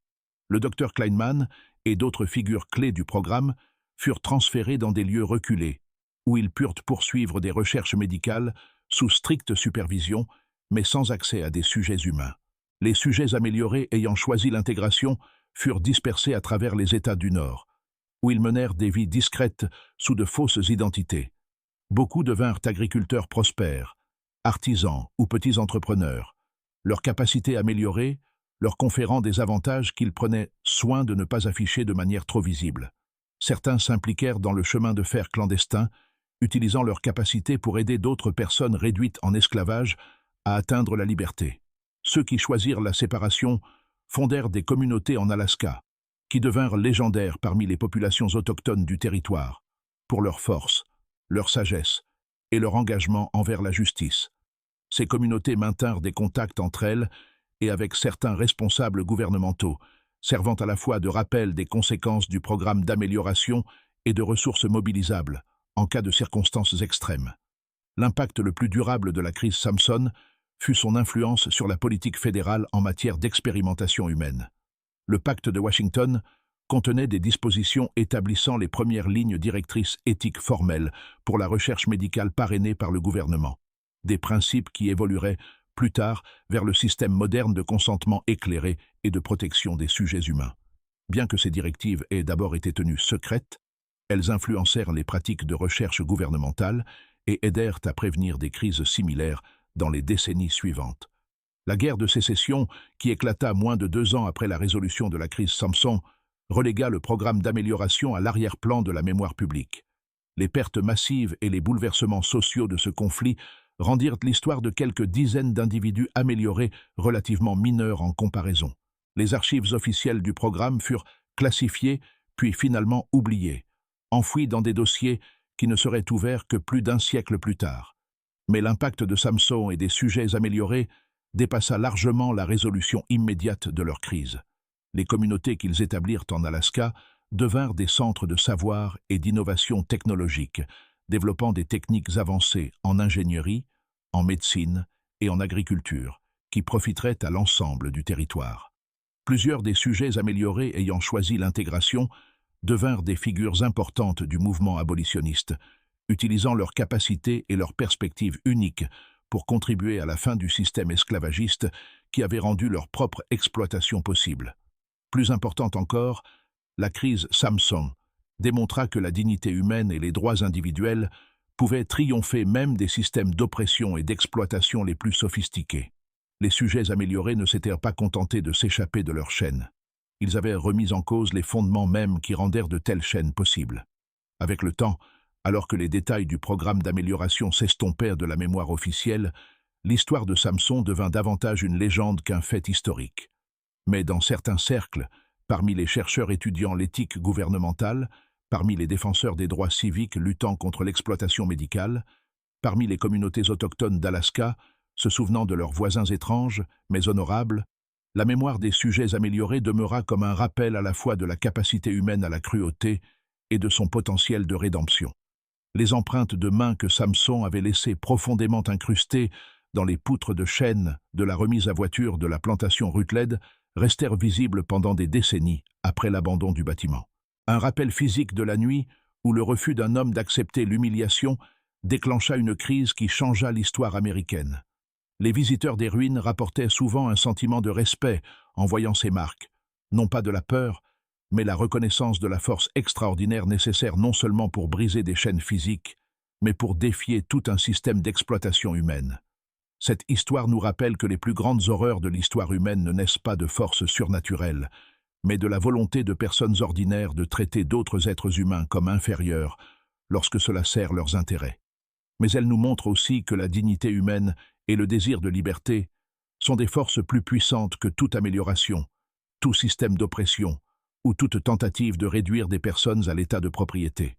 Le Dr Kleinman et d'autres figures clés du programme furent transférés dans des lieux reculés, où ils purent poursuivre des recherches médicales sous stricte supervision, mais sans accès à des sujets humains. Les sujets améliorés ayant choisi l'intégration furent dispersés à travers les États du Nord, où ils menèrent des vies discrètes sous de fausses identités. Beaucoup devinrent agriculteurs prospères, artisans ou petits entrepreneurs, leur capacité améliorée leur conférant des avantages qu'ils prenaient soin de ne pas afficher de manière trop visible. Certains s'impliquèrent dans le chemin de fer clandestin, utilisant leur capacité pour aider d'autres personnes réduites en esclavage à atteindre la liberté. Ceux qui choisirent la séparation fondèrent des communautés en Alaska, qui devinrent légendaires parmi les populations autochtones du territoire, pour leur force, leur sagesse et leur engagement envers la justice. Ces communautés maintinrent des contacts entre elles et avec certains responsables gouvernementaux, servant à la fois de rappel des conséquences du programme d'amélioration et de ressources mobilisables, en cas de circonstances extrêmes. L'impact le plus durable de la crise Samson fut son influence sur la politique fédérale en matière d'expérimentation humaine. Le pacte de Washington contenait des dispositions établissant les premières lignes directrices éthiques formelles pour la recherche médicale parrainée par le gouvernement, des principes qui évolueraient plus tard vers le système moderne de consentement éclairé et de protection des sujets humains. Bien que ces directives aient d'abord été tenues secrètes, elles influencèrent les pratiques de recherche gouvernementale et aidèrent à prévenir des crises similaires dans les décennies suivantes. La guerre de sécession, qui éclata moins de 2 ans après la résolution de la crise Samson, relégua le programme d'amélioration à l'arrière-plan de la mémoire publique. Les pertes massives et les bouleversements sociaux de ce conflit rendirent l'histoire de quelques dizaines d'individus améliorés relativement mineurs en comparaison. Les archives officielles du programme furent classifiées puis finalement oubliées, enfouies dans des dossiers qui ne seraient ouverts que plus d'1 siècle plus tard. Mais l'impact de Samson et des sujets améliorés dépassa largement la résolution immédiate de leur crise. Les communautés qu'ils établirent en Alaska devinrent des centres de savoir et d'innovation technologique, développant des techniques avancées en ingénierie, en médecine et en agriculture, qui profiteraient à l'ensemble du territoire. Plusieurs des sujets améliorés ayant choisi l'intégration devinrent des figures importantes du mouvement abolitionniste, utilisant leurs capacités et leurs perspectives uniques pour contribuer à la fin du système esclavagiste qui avait rendu leur propre exploitation possible. Plus importante encore, la crise Samson démontra que la dignité humaine et les droits individuels pouvaient triompher même des systèmes d'oppression et d'exploitation les plus sophistiqués. Les sujets améliorés ne s'étaient pas contentés de s'échapper de leur chaîne. Ils avaient remis en cause les fondements mêmes qui rendèrent de telles chaînes possibles. Avec le temps, alors que les détails du programme d'amélioration s'estompèrent de la mémoire officielle, l'histoire de Samson devint davantage une légende qu'un fait historique. Mais dans certains cercles, parmi les chercheurs étudiant l'éthique gouvernementale, parmi les défenseurs des droits civiques luttant contre l'exploitation médicale, parmi les communautés autochtones d'Alaska, se souvenant de leurs voisins étranges, mais honorables, la mémoire des sujets améliorés demeura comme un rappel à la fois de la capacité humaine à la cruauté et de son potentiel de rédemption. Les empreintes de mains que Samson avait laissées profondément incrustées dans les poutres de chêne de la remise à voiture de la plantation Rutledge restèrent visibles pendant des décennies après l'abandon du bâtiment. Un rappel physique de la nuit où le refus d'un homme d'accepter l'humiliation déclencha une crise qui changea l'histoire américaine. Les visiteurs des ruines rapportaient souvent un sentiment de respect en voyant ces marques, non pas de la peur, mais la reconnaissance de la force extraordinaire nécessaire non seulement pour briser des chaînes physiques, mais pour défier tout un système d'exploitation humaine. Cette histoire nous rappelle que les plus grandes horreurs de l'histoire humaine ne naissent pas de forces surnaturelles, mais de la volonté de personnes ordinaires de traiter d'autres êtres humains comme inférieurs lorsque cela sert leurs intérêts. Mais elle nous montre aussi que la dignité humaine et le désir de liberté sont des forces plus puissantes que toute amélioration, tout système d'oppression ou toute tentative de réduire des personnes à l'état de propriété.